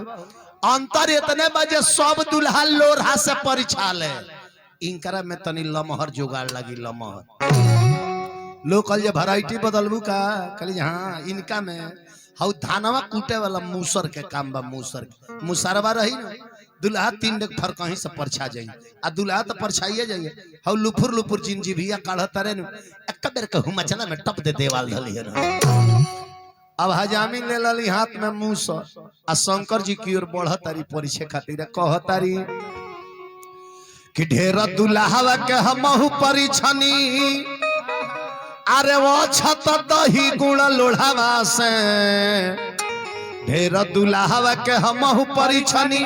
अंतर इतने बजे सब दुल्हा लोढ़ा से परिचय ले, इनकरा में तनी लमहर जुगाड़ लगी। लमहर लोग कल वैरायटी बदलबू का कल हाँ इनका में हाउ धानवा कूटे वाला मूसर के काम बा। मुसरवा रही ना दुल्हा 3 डेग फर कहीं से परछा जाई आ दुल्हा तो परछाइए जाइए। हाउ लुफुर लुफुर जिंजीभिया काढ़त रे न एक बेर के हुमचना में टप दे देवाल धली है। अब हजामिन ले लली हाथ में मूसर आ शंकर जी की ओर बढ़तारी परिचय खातिर कहतारी कि ढेर दुल्हा के हमहु परिछनी, अरे वो छत दही गुण लोढ़ावा से ढेर दुल्हावा के हमहु परिछनी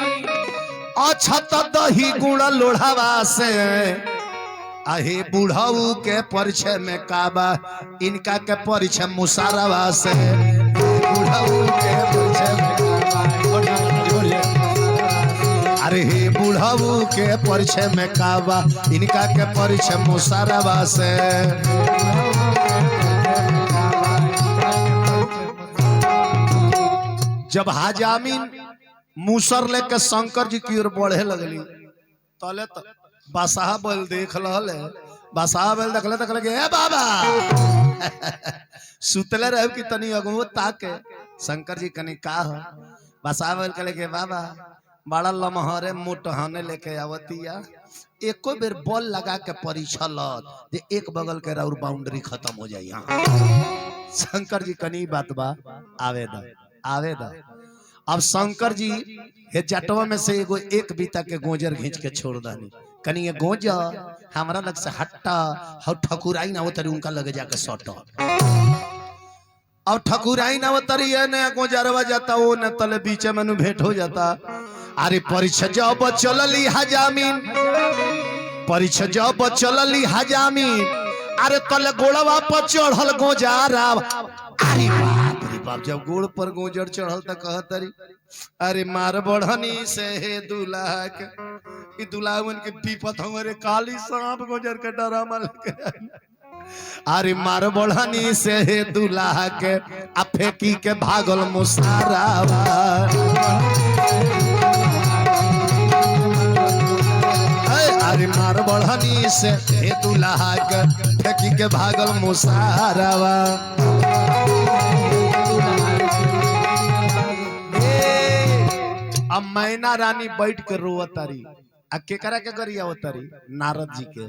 अछत दही गुड़ लोढ़ावा से आहे बुढ़ऊ के परिचय में काबा इनका के परिचय मुसारवा से बुढ़ऊ के परिचय में अरे हे बुढ़ऊ के परिचय में काबा इनका के परिचय मुसारवा से जब हाजामीन मूसर लेके शंकर जी की ओर बढ़े लगली तले तो बासाहा बैल देख लहल बासाहा बैल देखले तक लगे ए बाबा सुतले रहे कि तनी अगुओ ताके शंकर जी कनी का हो बासाहा बैल कहले के बाबा बड़ा लमहरे मोटहने लेके आवतिया एको बेर बॉल लगा के परिछलत जे एक बगल के राउर बाउंड्री खत्म हो जाई यहां शंकर जी कनी बात बा आवे दा अब शंकर जी हे जटवा में से एगो एक बीता के गोजर खींच के छोड़ दानी कनी ये गोजर हमरा लग से हट्टा हौ ठकुराई ना उतरी उनका लगे जाके सट अब ठकुराई ना उतरी है ना गोजरवा जाता वो न तले बीचे में भेंट हो जाता अरे परीक्षा जब चलली हजामीन परीक्षा जब चलली हजामीन अरे तले गोड़वा पर चढ़ल गोजारा अरे बाप जब गोड़ पर गोजर चढ़ल त कहतरी अरे मार बढ़नी से हे दूल्हा के दुल्हावन के पीपत हमारे काली सांप गोजर के डरामा लेके अरे मार बढ़नी से हे दूल्हा के आ फेंकी के भागल मुसारावा अरे मार बढ़नी से हे दूल्हा के फेंकी के भागल मुसारावा अब मैना रानी बैठ के रोवतारी आ केकरा के गरिया होतारी नारद जी के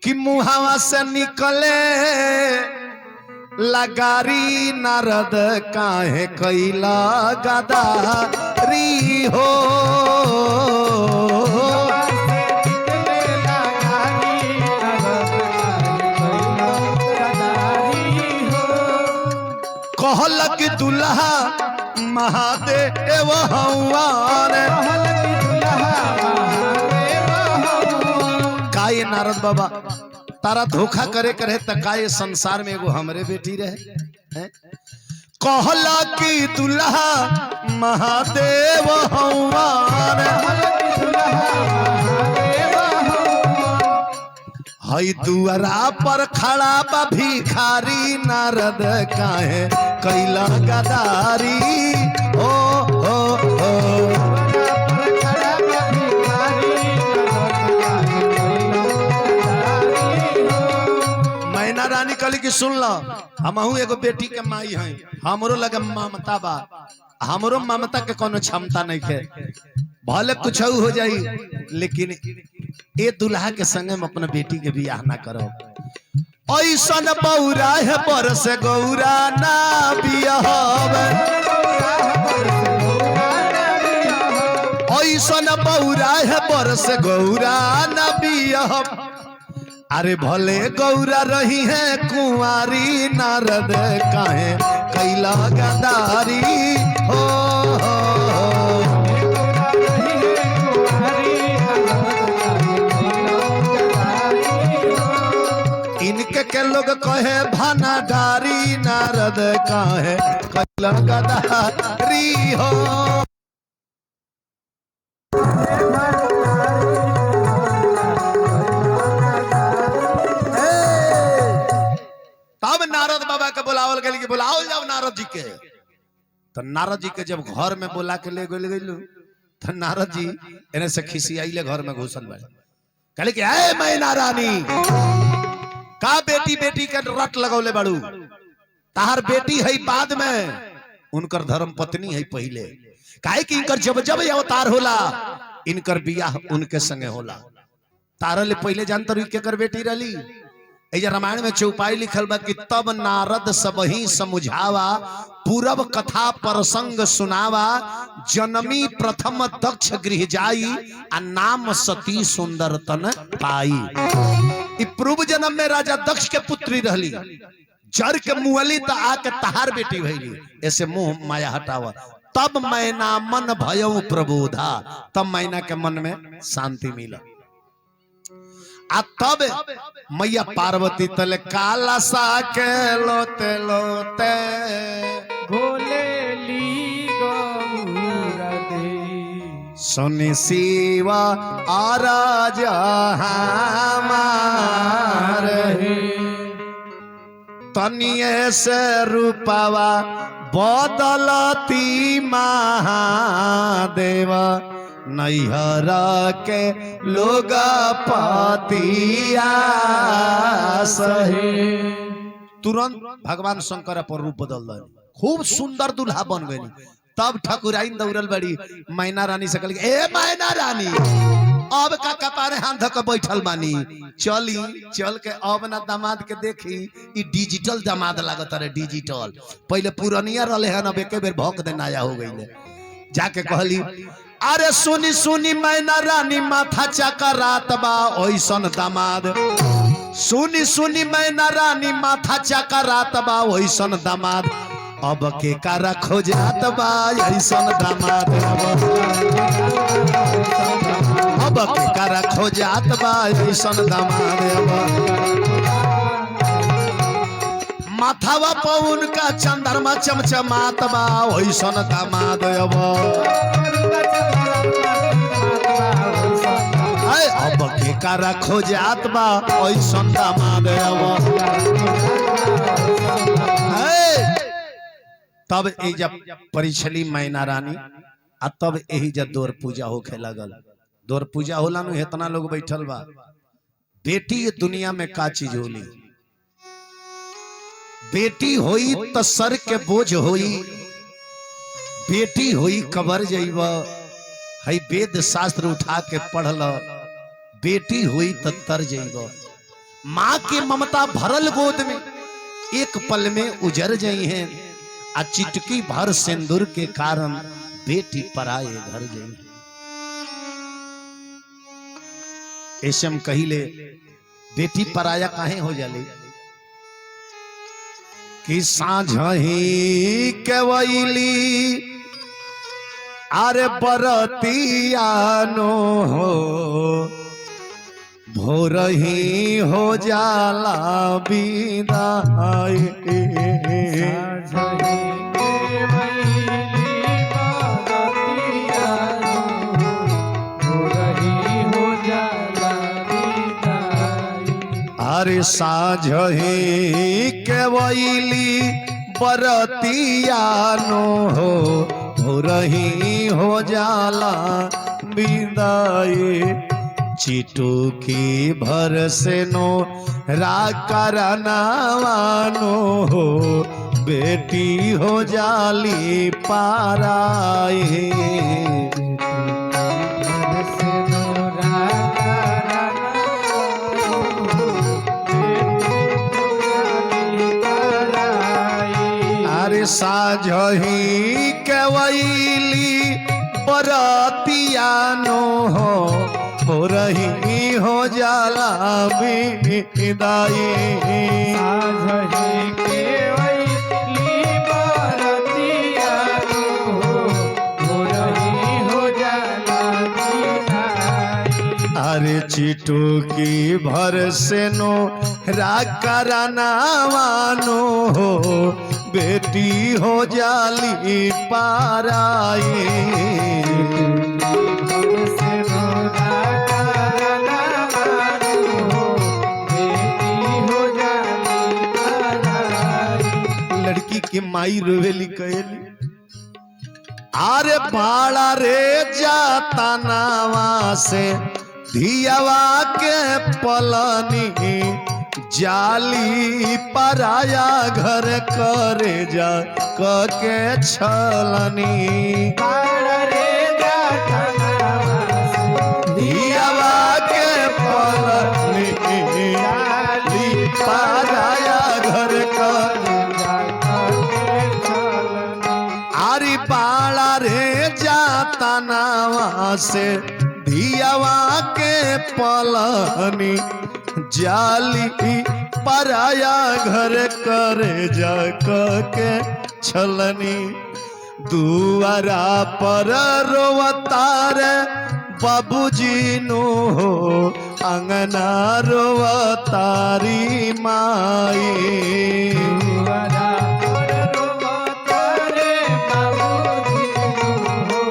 कि मुहावा से निकले लगारी नारद काहे कैला गदारी हो कहलक दुल्हा महादेव काये नारद बाबा तारा धोखा करे करे त काये संसार में एगो हमरे बेटी रहे हैं कहला की दुल्हा महादेव हई दुआरा पर खड़ा बा भिखारी नारद काहे कैला गदारी ओ ओ ओ मैना रानी कहली कि सुन लो हमहू एगो बेटी के माई है हमरो लगे ममता बा हमरो ममता के कोनो क्षमता नहीं है भले कुछ हो जाई लेकिन ए दुल्हा के संगे में अपना बेटी के बियाह ना करो ऐसन बौरा है बरस गौरा ना बियाह ऐसन बौरा है बरस गौरा ना बियाह अरे भले गौरा रही है कुंवारी नारद काहे कैला गदारी हो इनके के लोग कहे भनाडारी नारद काहे कैला गदारी हो तब नारद बाबा के बुलावल गई कि बुलाओ जाओ नारद जी के तो नारद जी के जब घर में बुला के ले गइलू तो नारद जी इन्हें से खिसियाइले घर में घुसल बड़े कहले कि ए मैना रानी का बेटी बेटी के रट लगौले बड़ू तार बेटी है बाद में उनकर धर्म पत्नी है पहले काहे कि इनकर जब जब अवतार होला इनकर बियाह उनके संगे होला तारले पहले जानत रही केकर बेटी रहली एजा रामायण में चौपाई लिखल बा कि तब नारद सबही समुझावा पूरब कथा प्रसंग सुनावा जनमी प्रथम दक्ष गृह जाई आ नाम सती सुंदर तन पाई। पूर्व जन्म में राजा दक्ष के पुत्री रहली चर के मुअली तो आके तहार बेटी भैली ऐसे मुंह माया हटावा तब मैना मन भयऊ प्रबोधा तब मैना के मन में शांति मिला आ तब मैया पार्वती तले काला सा के लोते लोते भोलेली गौरा दे सुनि शिवा आराज हमार तनिए से रूपवा बदलती महादेवा नैहरा के लोग पतिया सहे तुरंत भगवान शंकर पर रूप बदल दे खूब सुंदर दुल्हा बन गई तब ठकुराइन दौड़ल बड़ी मैना रानी से कहली ए मैना रानी अब का कपारे हाथ धक बैठल बानी चली चल के अब ना दामाद के देखी ई डिजिटल दामाद लागत रे डिजिटल पहले पुरनिया रहले हन अब एके बेर भौक दे नया हो गईले जाके कहली अरे सुनी सुनी मैना रानी माथा चकरात बा ओइसन दामाद सुनी सुनी मैना रानी माथा चकरात बा ओइसन दामाद अब के कारा खोजात बा ऐसन दामाद अब के कारा खोजात बा ऐसन दामाद माथावा पौन का चंद्रमा चमचमात बा ओइसन दामाद अब के कारा खोजात बा ओइसन दामाद तब ए जब परिछली मैना रानी आ तब यही जब दौर पूजा होखे लगल दौर पूजा होला नु इतना लोग बैठल बा बेटी ये दुनिया में का चीज होली बेटी होई तो सर के बोझ होई बेटी होई कबर जइब हई वेद शास्त्र उठा के पढ़ल बेटी हुई तो तर जइब माँ की ममता भरल गोद में एक पल में उजर जई है आ चिटकी भर सिंदूर के कारण बेटी पराए घर गई ऐसे हम कहिले बेटी पराया काहे हो जाले कि साँझही केवैली अरे बरतियानो हो भोरही हो जाला विदाई अरे साँझही केवैली बरतियानो हो भोरही हो जाला विदाई चिटुकी भर से नो राकरनावानो हो बेटी हो जाली पाराए अरे साँझही केवैली बरतियानो हो रही हो जाला विदाई साँझही केवैली बरतियानो हो रही हो जाला विदाई अरे चिटुकी भर से नो राकरनावानो हो बेटी हो जाली पाराई लड़की के माई रोवेली कहली आरे बाड़ा रे जाता नावा से धियावा के पलनी जाली पराया घर करे जा के छलनी धियावा के पलनी जाली पराया घर करे आरी बाड़ा रे जाता नावा से धियावा के पलनी जाली पराया घर करे जा के छलनी दुआरा पर रोवतार बाबूजी नो हो अंगना रोवतारी माई दुआरा पर रोवतारे बाबूजी हो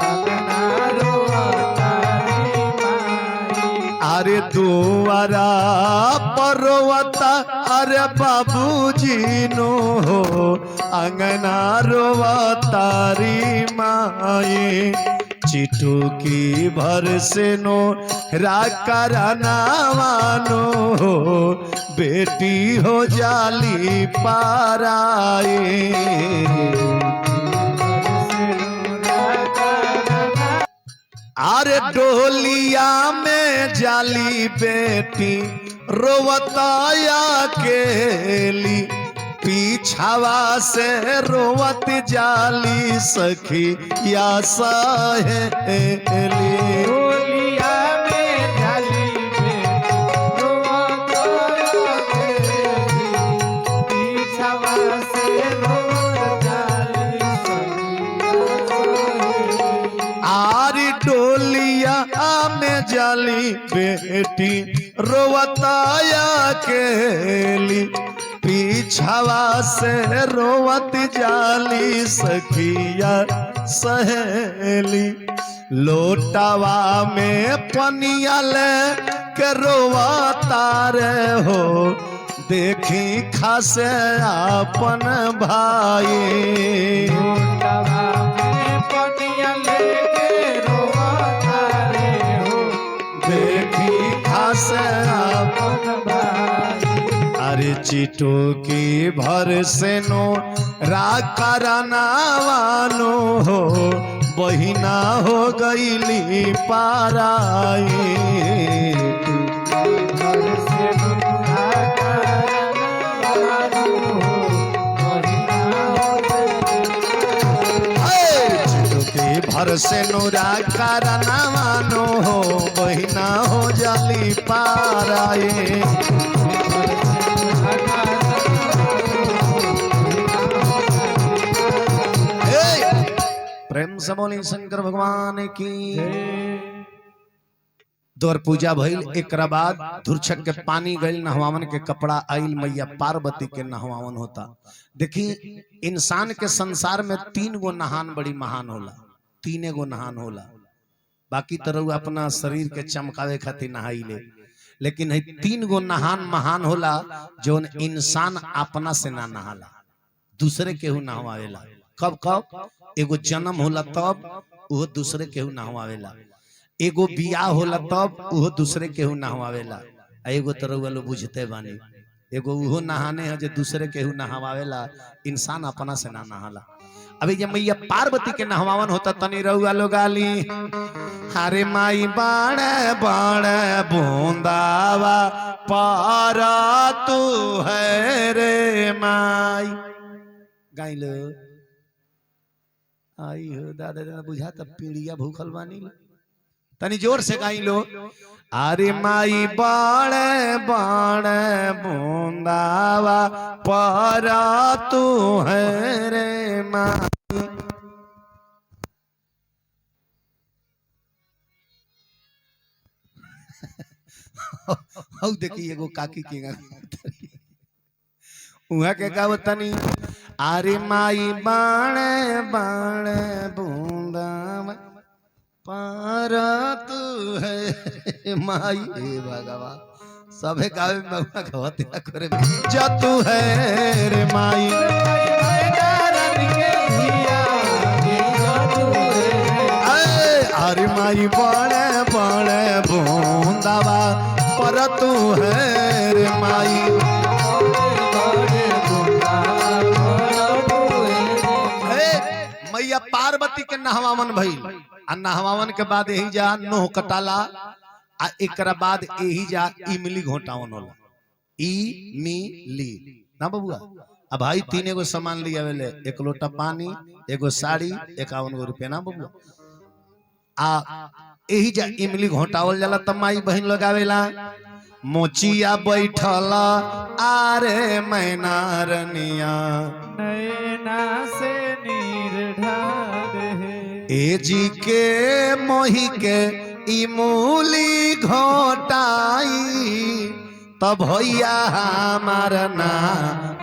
अंगना रोवतारी माई। अरे दुआरा पर्वता अरे बाबूजी नो हो अंगना रोवतारी माई चिटुकी भर से नो राकरानावानो हो बेटी हो जाली पाराए अरे डोलिया में जाली बेटी रोवताया केली पीछावा से रोवत जाली सखी या सहेली डोलिया में जाली बेटी रोवताया केली पीछावा से रोवत जाली सखी आरी डोलिया में जाली बेटी रोवताया केली पीछावा से रोवत जाली सखिया सहेली लोटावा में पनिया ले के रोवतार हो देखी खासे अपन भाई लोटावा में पनिया लेके रोवतारे हो देखी खासे अपन भाई। अरे चिटो की भर से नो राकरानावानो हो बहिना हो गईली पाराई घर से नुरा करना हो बहिना चिटो की भर से नो राकरानावानो हो बहिना हो जाली पाराई प्रेम से बोली शंकर भगवान की द्वार पूजा भइल एक बाद धुरछक के पानी गइल नहवावन के कपड़ा आइल मैया पार्वती के नहवावन होता। देखी इंसान के संसार में 3 गो नहान बड़ी महान होला 3 गो नहान होला बाकी तरह अपना शरीर के चमकावे खातिर नहाई ले लेकिन 3 गो नहान महान होला जो इंसान अपना से ना नहाला दूसरे केहू नहवावेला। कब कब एगो जन्म होला तब वो दूसरे केहू नहवावेला एगो बियाह होला तब वो दूसरे केहू नहवावेला एगो तरह वालो बुझते बानी एगो उहो नहाने है जो दूसरे केहू नहवावेला इंसान अपना से ना नहाला। अभी जब मैया पार्वती के नहवावन होता तनी रउआ लोग गाली हरे माई बाणे बाणे बूंदावा पारा तू है रे माई गाई लो आई हो दादा दादा बुझा तब पीड़िया भूखल बानी तनी जोर से गाई लो अरे माई बाणे बाणे बूंदावा पारा तू है रे माई। हौ देखी एगो काकी के उहा के का बतानी अरे माई बाणे बाणे बूंदावा पारा तू है माई हे भगवा सबे गावे में बहुआ कहते करे जा तू है रे माई अरे माई बाणे बाणे बूंदावा पर तू है रे माई मैया पार्वती के नहवावन भइल आ नहवावन के बाद यही जा नोह कटाला आ एकरा बाद यही जा इमली घोटावन होला इमली ना बबुआ अब भाई 3 गो सामान लिया वेले 1 लोटा पानी एगो साड़ी 51 गो रुपया ना बबुआ आ यही जा इमली घोटावल जाला त माई बहन लगावेला मोचिया बैठल आरे मैनारनिया नैना से नीर ढार है ए जी के मोही के ई मूली घोटाई तब भैया हमार ना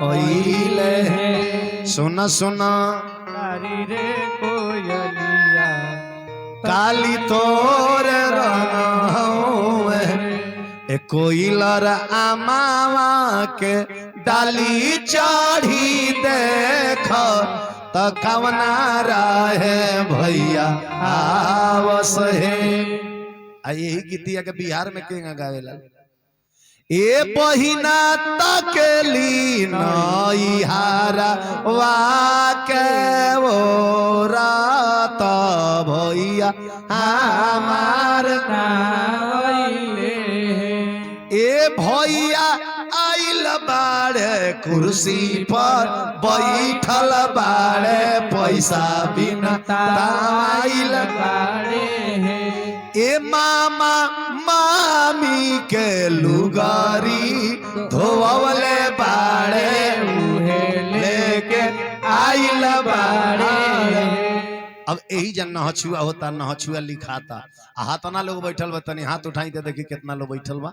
ओइले सुना सुना तारी रे कोयलिया काली तोर रंगवे ए कोइलर आमावा के डाली चढ़ी देख त कवना रहे भैया आवस है। यही गीतिया के बिहार में केंगा गावेला ए बहिना तकेली नैहारा वाके वो रात भैया हमार नाइले ए भैया आइल बाड़े कुर्सी पर बैठल बाड़े पैसा बिना ताइल बाड़े हैं ए मामा मामी के लुगारी धोवले बाड़े उहे लेके आइल बाड़े। बाड़े अब यही जन नहछुआ होता नहछुआ लिखाता हाथ ना लोग बैठल बा तनी हाथ उठाई तो देखी कितना लोग बैठल बा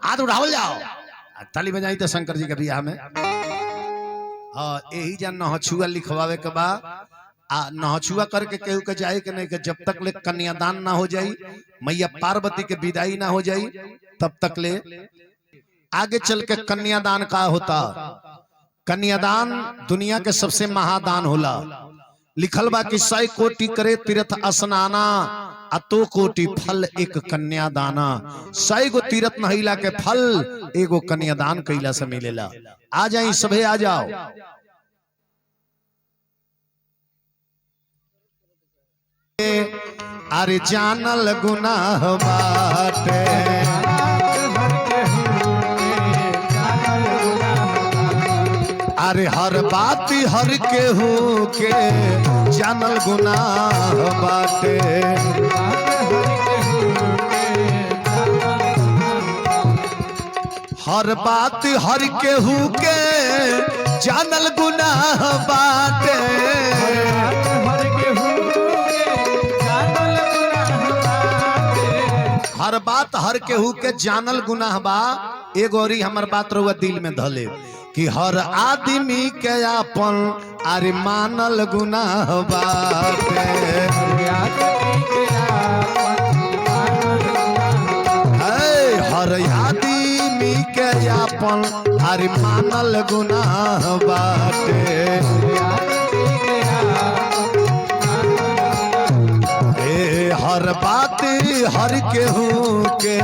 हाथ उठाओ जाओ ताली बजाई तो शंकर जी के बियाह में हाँ यही जन नहछुआ लिखवावे के बा आ नहछुआ करके केहू के जाए के नहीं के जब तक ले कन्यादान ना हो जाई मैया पार्वती के विदाई ना हो जाई तब तक ले आगे चल के कन्यादान का होता। कन्यादान दुनिया के सबसे महादान होला। लिखल बा कि 100 कोटि करे तीर्थ स्नाना अतो कोटि फल एक कन्यादाना। 100 गो तीर्थ नहिला के फल एगो कन्यादान कइला से मिलेला। आ जाई सभे आ जाओ। अरे जानल गुनाह बाटे अरे हर बात हर केहू के जानल गुनाह बाटे हर बात हर केहू के जानल गुनाह बाटे हर बात हर केहू के जानल गुनाह बा। एगो औरी हमर बात रहुआ दिल में धले कि हर आदमी के अपन अरे मानल गुनाह बाटे हर आदमी के अपन अरे मानल गुनाह बाटे हर बात हर केहू के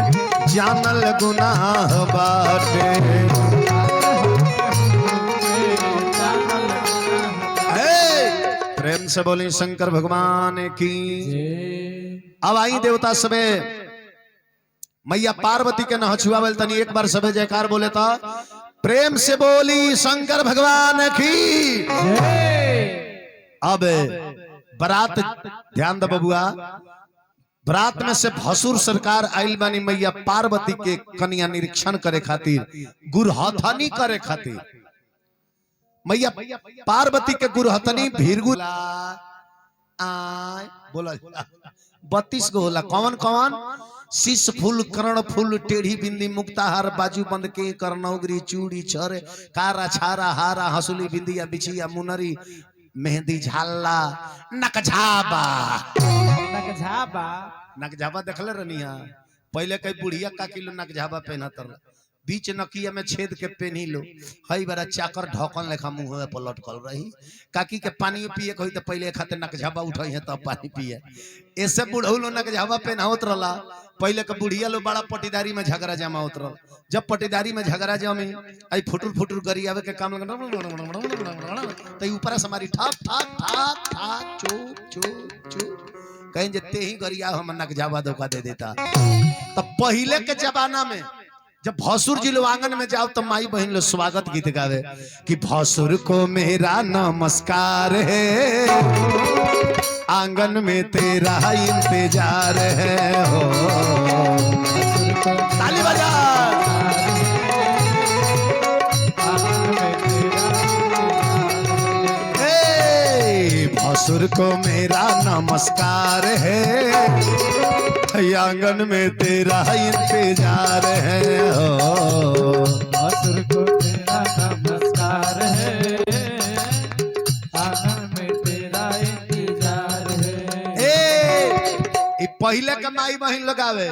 जानल गुनाह बाटे। प्रेम से बोली शंकर भगवान की। अब आई देवता सबे मैया पार्वती के नहछुआ तनी एक बार सबे जयकार बोले तो प्रेम से बोली शंकर भगवान की। अब बरात ध्यान द बबुआ बरात में से भसुर सरकार आइल बानी मैया पार्वती के कन्या निरीक्षण करे खातिर गुरहथनी करे खातिर। मैया पार्वती के गुरहथनी भीरगु बोला 32 गो होला। कौन कौन शीश फूल कर्ण फूल टेढ़ी बिंदी मुक्ताहार बाजू बंद के कर्णौगरी चूड़ी छर कारा छारा हारा हंसुली बिंदिया बिछिया मुनरी मेहंदी झाला नकझाबा नकझाबा देखले रनिया पहले कई बुढ़िया का किलो नकझाबा पहनत बीच नकिया में छेद के पेनी लो हई बड़ा चाकर ढकन लेखा मुंह पर लटकल रही काकी के पानी पिए कही तो पहले खाते नकझाबा उठाई है तब पानी पिए ऐसे बुढ़ऊ लो नकझाबा पहनावत रहा। पहले के बुढ़िया लो बड़ा पटीदारी में झगड़ा जमा होत रहा। जब पटीदारी में झगड़ा जमी आई फुटुर फुटुर गरियावे के काम तो ऊपर से हमारी ठाक ठाक ठाक ठाक चुप चुप चुप कहीं जते ही गरिया हम नकझाबा धोखा दे देता। तो पहले के जमाना में जब भसुर जी लोग आंगन में जाओ तो माई बहन लोग स्वागत गीत गावे कि भसुर को मेरा नमस्कार है, आंगन में तेरा इंतजार है हो। ताली बजा। भसुर को मेरा नमस्कार है, आंगन में तेरा इंतजार है हो। भसुर को तेरा नमस्कार है, आंगन में तेरा इंतजार है। पहले के माई बहन लगावे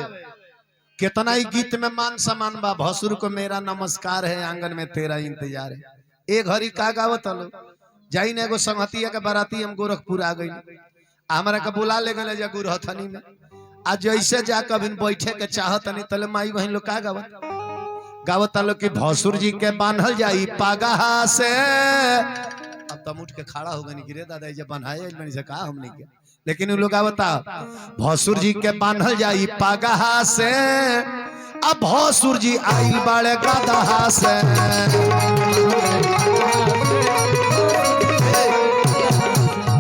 कितना ही गीत में मान सम्मान बा। भसुर को मेरा नमस्कार है, आंगन में तेरा इंतजार है। एक घड़ी का गावत हलो जाई ने एगो संगतिया के बाराती हम गोरखपुर आ गई, हमरा के बुला ले गए जा गुरहथनी में। आज जैसे जा कभी बैठे के चाहत नहीं तले माई बहन लोग का गावत लो कि भसुर जी के बांधल जाई पागा से। अब तुम उठ के खड़ा हो गई गिरे दादा जब बन्हाए मैंने से कहा हमने के, लेकिन उन लोग गावता भसुर जी के बांधल जाई पागा से, अब भसुर जी आई बड़े गदहा से।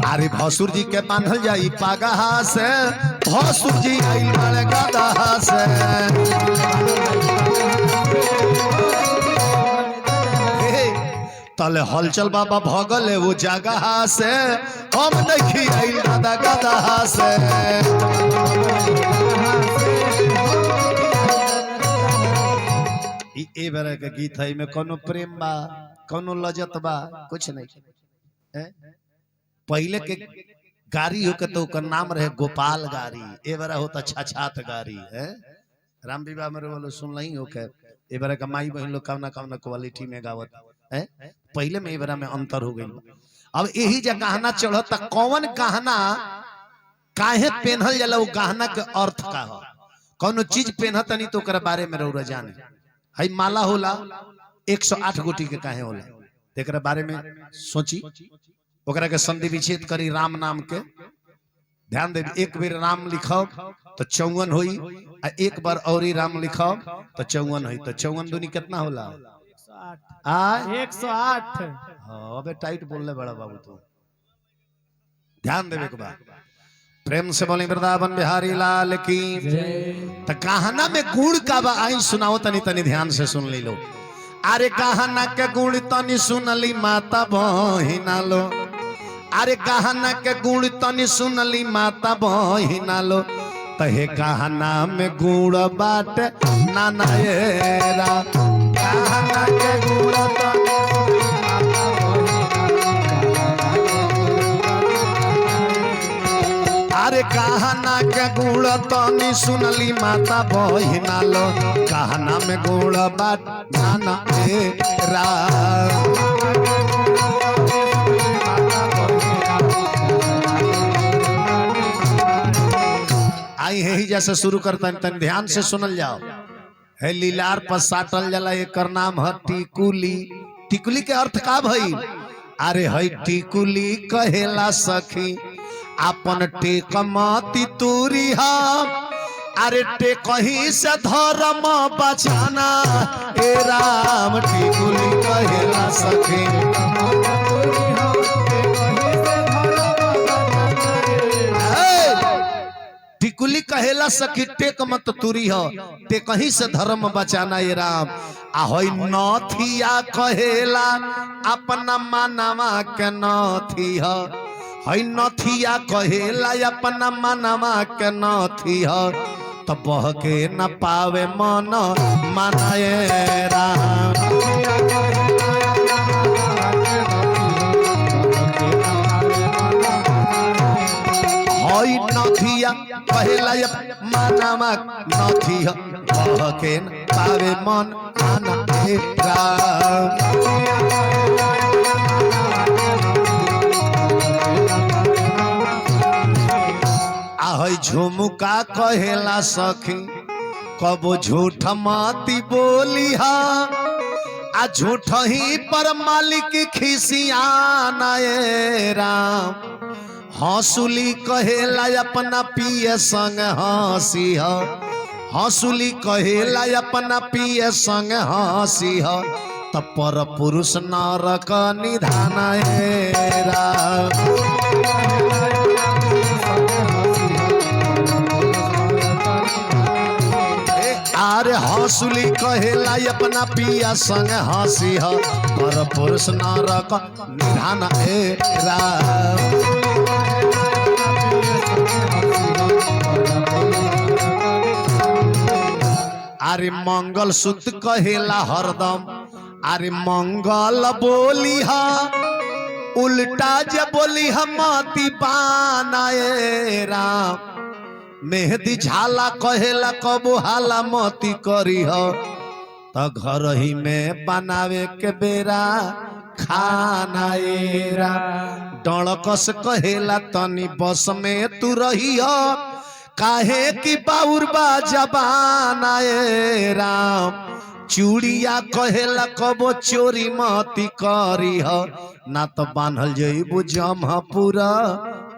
अरे भसुर जी के बांधल जाई पागा से, भसुर जी आई बड़े गदहा से। तले हलचल बाबा भगल वो जगह से, हम देखी आई दादा गदहा से। ए बेरा के गीत है में कोनो प्रेम बा कोनो लजत बा कुछ नहीं। पहले के गाड़ी हो के तो ओकर नाम रहे गोपाल गाड़ी, ए बेरा होता छछात गाड़ी है। राम विवाह में बोलो सुन लही हो के ए बेरा का माई बहन लोग कवना कवना क्वालिटी में गावत है। पहले में ए बेरा में अंतर हो गई। अब यही जगह गहना चढ़ता कौन गहना काहे पहनल जाला, वो गहना के अर्थ का हो। कोनो चीज पहनत नहीं तो ओकरा बारे में रौरा जाने। हई माला होला 108 गोटी के काहे होला, एकरा बारे में सोची, ओकरा के संधि विच्छेद करी राम नाम के। ध्यान दे, एक बेर राम लिखो तो 54 होई, आ एक बार और राम लिखो तो 54 होई। तो 54 दूनी कितना होला? 108। हाँ अबे टाइट बोलने बड़ा बाबू तू। ध्यान देवे के बाद प्रेम से बोले वृंदावन बिहारी लाल की। तो कहना में गुण का बा आई सुनाओ, तनी तनी ध्यान से सुन ली लो। अरे कहना के गुण तनी सुनली माता बहिना लो, अरे कहना के गुण तनी सुनली माता बहिना लो। तहे कहना में गुण बाट नाना येरा, कहना के गुण अरे कहना के गुण तनी सुनली माता बहिना लो, कहना में गुण बाट नाना येरा। आई है ही जैसे शुरू करता तन ध्यान से सुनल जाओ। है लीलार पर साटल जला एकर नाम है टिकुली। टिकुली के अर्थ का भई? अरे है टिकुली कहेला सखी अपन टेकमती तूरी हम, अरे टेकही से धर्म बचाना ए राम। टिकुली कहेला सखी टिकुली कहेला सखी टेक मत तुरी हो, टेकही से धर्म बचाना ये राम। ahoy नथिया कहेला अपना मानवा के नथी ह, हई नथिया कहेला अपना मानवा के नथी ह। तो बह के न पावे मन मनाए राम। हई नथिया कहेला मानवा नथी ह, बह के न पावे मन मनाए राम। आहई झुमका कहेला सखी कबो झूठ माती बोली हा, आ झूठ ही पर मालिक खिसियाना ए राम। हंसुली कहेला अपना पिए संग हंसी हा, हंसुली कहेला अपना पिए संग हंसी ह तब पर पुरुष नरक निधान हेरा आरे हंसुली कहेला अपना पिया संग हंसी ह पर पुरुष नरक निधान हेरा अरे मंगल सूत्र कहेला हरदम अरे मंगल बोली हा उल्टा जे बोली हम मती पानाए राम मेहदी झाला कहेला कबो हाला मती करी हो तो घर ही में बनावे के बेरा खाना एरा डणकस कहेला तनी बस में तू रही हो काहे की बाउरबा जबाना ए राम चूड़िया कहेला कबो चोरी मती करी हो ना तो बांधल जइबू जमपुरा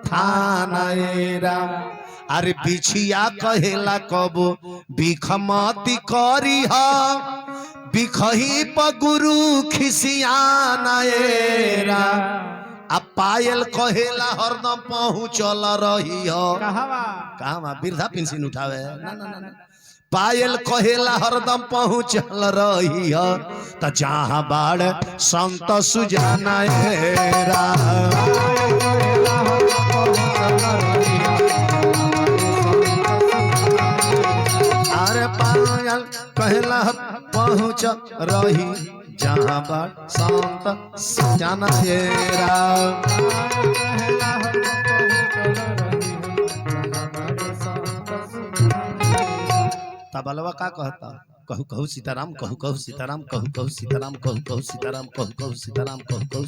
थाना ए राम अरे बिछिया कहेला कबो बिखमती करी हा बिखही पगुरु खिसियाना एरा आ पायल कहेला हरदम पहुँचल रही हो कहवा वृद्धा पेंशन उठावे ना ना ना पायल कहेला हरदम पहुँचल रही हो त जहाँ बाड़ संत सुजाना एरा अरे पायल कहला पहुँच रही जहाँ बात संत जाना हेरा तबलवा का कहता कहू कहू सीताराम कहू कहू सीताराम कहू कहू सीताराम कहू कहू सीताराम कहू कहू सीताराम कहू कहू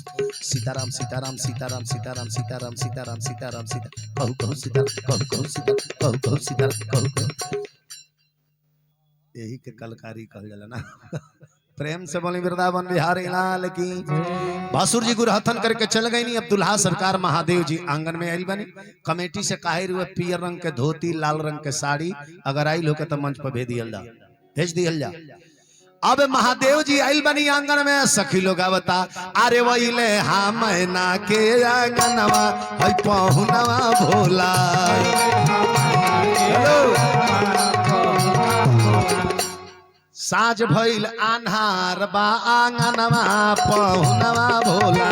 सीताराम सीताराम सीताराम सीताराम सीताराम सीताराम सीताराम सीता कहू कहू सीताराम कहू कहू सीता कहू कहू सीताराम कहू कहू यही के कलकारी कहल जाला ना प्रेम से बोली वृंदावन बिहारी लाल की भासुर जी गुरहथन करके चल गई नहीं अब दुल्हा सरकार महादेव जी आंगन में आयल बनी कमेटी से काहे रुए पियर रंग के धोती लाल रंग के साड़ी अगर आयल हो के तो मंच पर भेज दियल जा अब महादेव जी आयल बनी आंगन में सखी लोग बता अरे वहीले हाँ मैना के आंगनवा है पहुनवा भोला साँझ भइल आन्हार बा आंगनवा पहुनवा भोला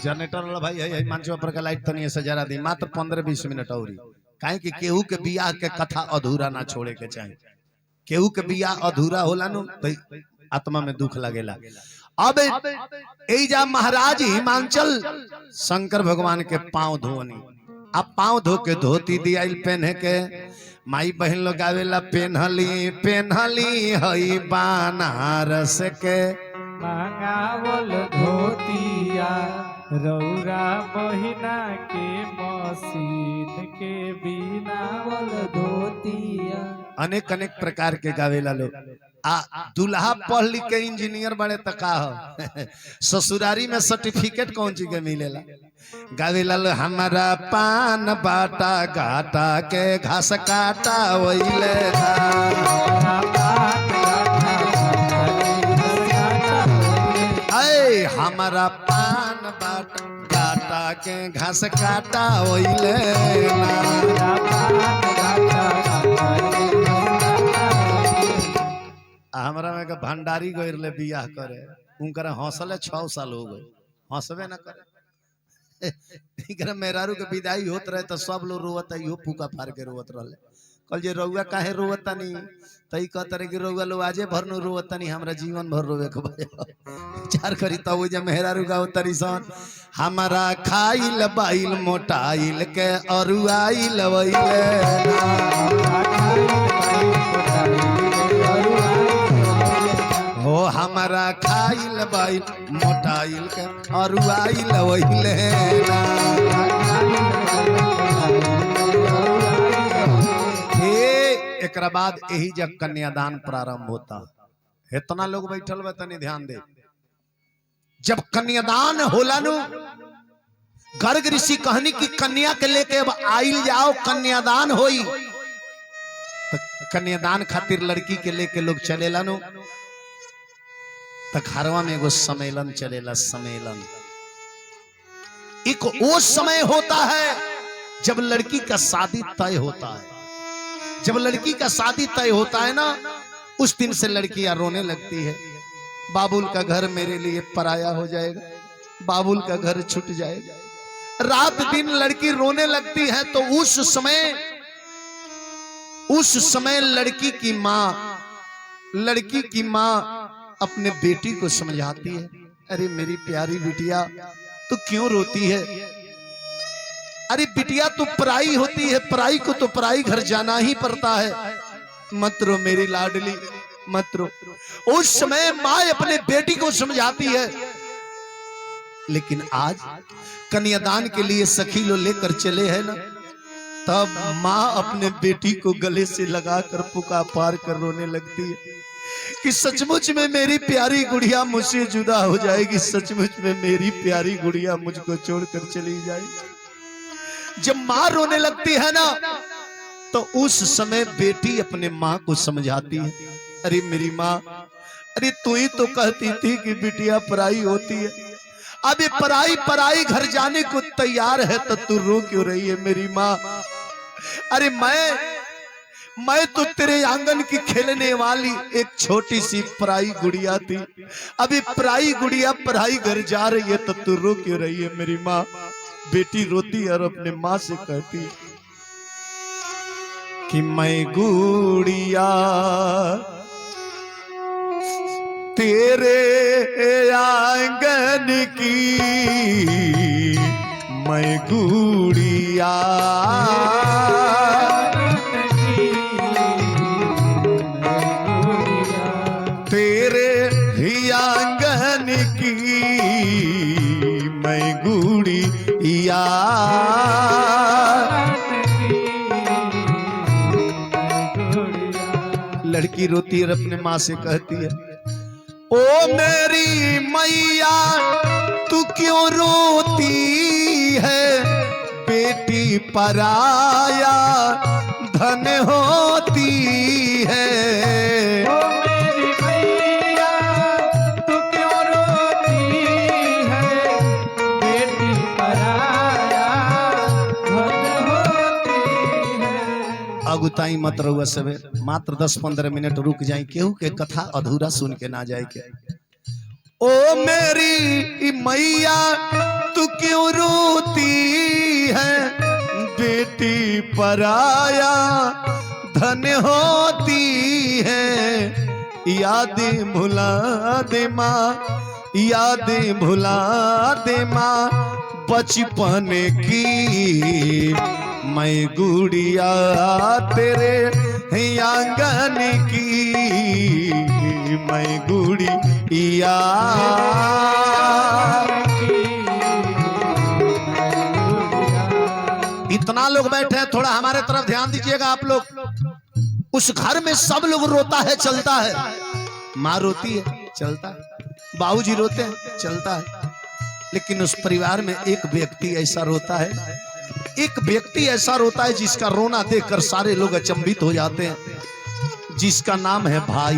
जनरेटर वाला भाई है मंच पर का लाइट तनी से जरा दी मात्र 15-20 मिनट और काहे कि केहू के बियाह के कथा अधूरा ना छोड़े के चाहिए केहू के बियाह अधूरा होला नु तो आत्मा में दुख लगेला अब एजा महाराज हिमांचल शंकर भगवान के पांव धोनी अब पांव धो के धोती दियाइल पहने के माई बहन लोग गावेला पेन्हली हई बनारस के मंगावल धोतिया रौरा बहिना के मशीन के बिनावल धोतिया अनेक अनेक प्रकार के गावेला लोग आ दुल्हा पढ़ लिख के इंजीनियर बड़े तका हो ससुरारी में सर्टिफिकेट कौन चीज के मिलेला गावेला लो हमारा पान बाटा घाटा के घास काटा वहीले ऐ हमारा पान बाटा घाटा के घास काटा वहीले हमरा में भंडारी गए बियाह करे उनकर हौसले 6 साल हो गए हंसबे न करे मेहरारू के विदाई होत रहे तो सब लोग रोवत इहो फूका फाड़ के रोवत रहे कल जे रउआ काहे रोवत तनी तई कहत रहे कि रउआ लो आजे भर नु रोवत तनी हमरा जीवन भर रोवे के विचार करी तब जे मेहरारू गाव तरी सन हमारा खाइल बाइल मोटाइल के अरुआइल वइले हो हमारा खाइल बाइल मोटाइल के अरुआइल वहिले एकरा बाद यही जब कन्यादान प्रारंभ होता इतना लोग बैठल बा तनी ध्यान दे जब कन्यादान होला नु गर्ग ऋषि कहनी कि कन्या के लेके अब आइल जाओ, कन्यादान होई। तो कन्यादान खातिर लड़की के लेके लोग चलेला नो, तो घरवा में एगो सम्मेलन चलेला। सम्मेलन एक वो समय होता है जब लड़की का शादी तय होता है। जब लड़की का शादी तय होता है ना, उस दिन से लड़कियां रोने लगती है, बाबुल का घर मेरे लिए पराया हो जाएगा, बाबुल का घर छूट जाएगा। रात दिन लड़की रोने लगती है। तो उस समय लड़की की माँ अपने बेटी को समझाती है, अरे मेरी प्यारी बिटिया तू क्यों रोती है? अरे बिटिया तू पराई होती है, पराई को तो पराई घर जाना ही पड़ता है, मत रो मेरी लाडली, मत रो। उस समय माँ अपने बेटी को समझाती है। लेकिन आज कन्यादान के लिए सखी लोग लेकर चले हैं ना, तब माँ अपने बेटी को गले से लगाकर पुकार कर रोने लगती है कि सचमुच में मेरी प्यारी गुड़िया मुझसे जुदा हो जाएगी, सचमुच में मेरी प्यारी गुड़िया मुझको छोड़कर चली जाएगी। जब माँ रोने लगती है ना, तो उस समय बेटी अपने माँ को समझाती है, अरे मेरी माँ, अरे तू ही तो कहती थी कि बिटिया पराई होती है, अब ये पराई घर जाने को तैयार है, तो तू रो क्यों रही है मेरी माँ? अरे मैं तो तेरे आंगन की खेलने वाली एक छोटी सी पराई गुड़िया थी, अभी पराई गुड़िया पराई घर जा रही है, तो तू रो क्यों रही है मेरी माँ? बेटी रोती है और अपने माँ से कहती कि मैं गुड़िया तेरे आंगन की, मैं गुड़िया तेरे ही आंगन की, मैं गुड़िया। लड़की रोती है, अपने माँ से कहती है, ओ मेरी मैया तू क्यों रोती है? बेटी पराया धन होती है। ओ मेरी मैया तू क्यों रोती है? बेटी पराया धन होती है। अगुताई मत रहुआ सबे, मात्र 10-15 मिनट रुक जाए, केहू के कथा अधूरा सुन के ना जाए के। ओ मेरी मैया तू क्यों रोती है? बेटी पराया धन होती है। यादें भुला दे माँ, यादें भुला दे माँ बचपन की, मैं गुड़िया तेरे आंगन की, मैं गुड़िया। इतना लोग बैठे हैं, थोड़ा हमारे तरफ ध्यान दीजिएगा आप लोग। उस घर में सब लोग रोता है, चलता है, माँ रोती है, चलता है, बाबूजी रोते हैं, चलता है। लेकिन उस परिवार में एक व्यक्ति ऐसा रोता है, एक व्यक्ति ऐसा रोता है जिसका रोना देखकर सारे लोग अचंभित हो जाते हैं, जिसका नाम है भाई।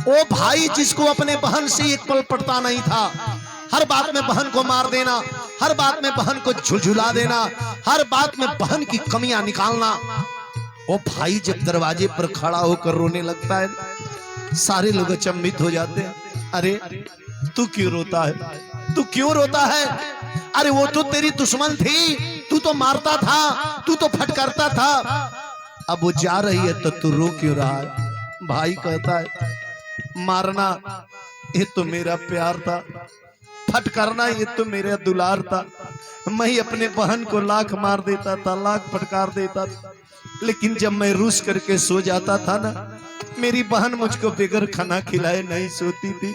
वो भाई जिसको अपने बहन से एक पल पड़ता नहीं था, हर बात में बहन को मार देना, हर बात में बहन को झुलझुला देना, हर बात में बहन की कमियां निकालना। वो भाई जब दरवाजे पर खड़ा होकर रोने लगता है, सारे लोग अचंभित हो जाते हैं, अरे तू क्यों रोता है? तू क्यों रोता है? अरे वो तो तेरी दुश्मन थी, तू तो मारता था, तू तो फटकारता था, अब वो जा रही है तो तू रो क्यों रहा है? भाई कहता है, मारना ये तो मेरा प्यार था, फटकारना ये तो मेरा दुलार था, मैं अपने बहन को लाख मार देता था, लाख फटकार देता था, लेकिन जब मैं रूस करके सो जाता था ना, मेरी बहन मुझको बगैर खाना खिलाए नहीं सोती थी।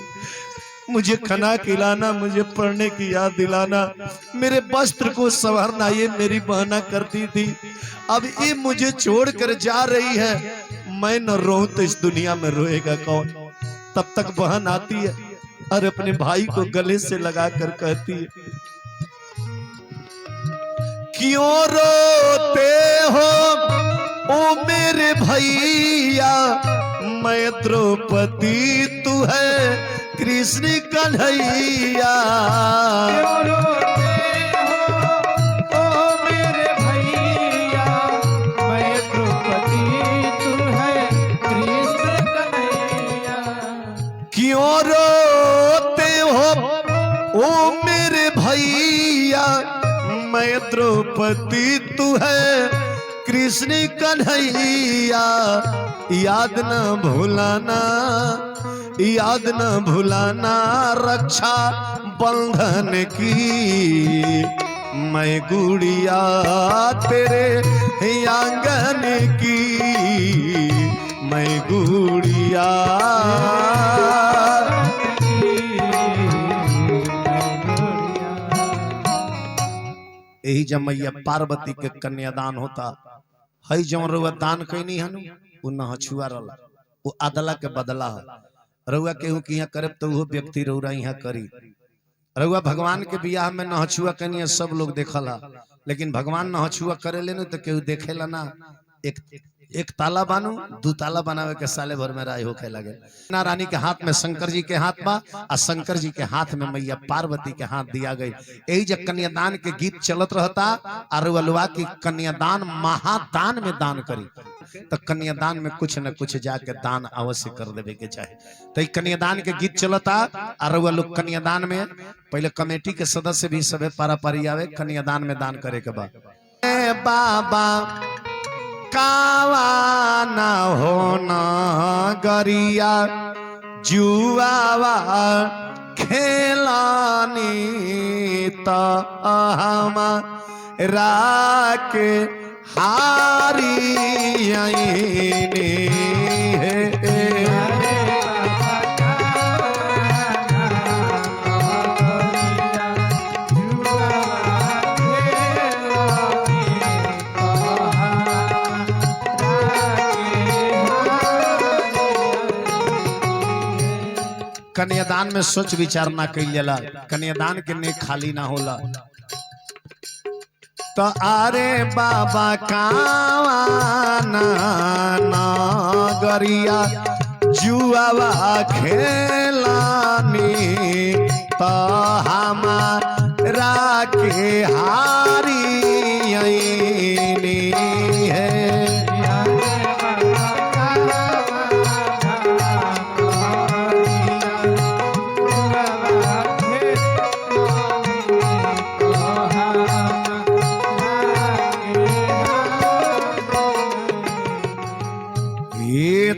मुझे खाना खिलाना, मुझे पढ़ने की याद दिलाना, मेरे वस्त्र को संवारना, ये मेरी बहना करती थी। अब ये मुझे छोड़कर जा रही है, मैं न रोऊं तो इस दुनिया में रोएगा कौन? तब तक बहन आती है और अपने भाई को गले से लगाकर कहती है, क्यों रोते हो ओ मेरे भैया, मैं द्रौपदी तू है कृष्ण कन्हैया। क्यों रोते हो ओ मेरे भैया, मैं द्रौपदी तू है कृष्ण कन्हैया। क्यों रोते हो ओ मेरे भैया, मैं द्रौपदी तू है कृष्ण कन्हैया। याद न भुलाना, याद न भुलाना रक्षा बंधन की, मैं गुड़िया तेरे आंगन की, मैं गुड़िया। यही जब मैया पार्वती के कन्यादान होता है, जब रुआ दान कैनी हन उ न हछुआ रला, वो अदला के बदला है। रुआ केहू के यहाँ करे तो वो व्यक्ति रउरा यहाँ करी। रुआ भगवान के बियाह में न हछुआ कनिया सब लोग देखला, लेकिन भगवान न हछुआ करे ले तो केहू देखेला ना। एक ताला बानू दू ताला बनावे के साले भर में राय होके लगे। ना रानी के हाथ में शंकर जी के हाथ बा, और शंकर जी के हाथ में मैया पार्वती के हाथ दिया गई। यही जब कन्यादान के गीत चलत रहता, और वलुआ की कन्यादान महादान में दान करी, तो कन्यादान में कुछ न कुछ जाके दान अवश्य कर देवे के चाहे। तो कन्यादान के गीत चलता, और वह लोग कन्यादान में पहले कमेटी के सदस्य भी सबे पारा पारी आवे कन्यादान में दान करे के बाद। बाबा कावा न होना गरिया, जुआवा खेलानी तो हमारा के हारी आईनी है। कन्यादान में सोच विचार ना कइल जाला, कन्यादान के ने खाली ना होला। तो अरे बाबा कावाना नगरिया, जुआवा खेलानी तो हमारा के हारी आईनी है।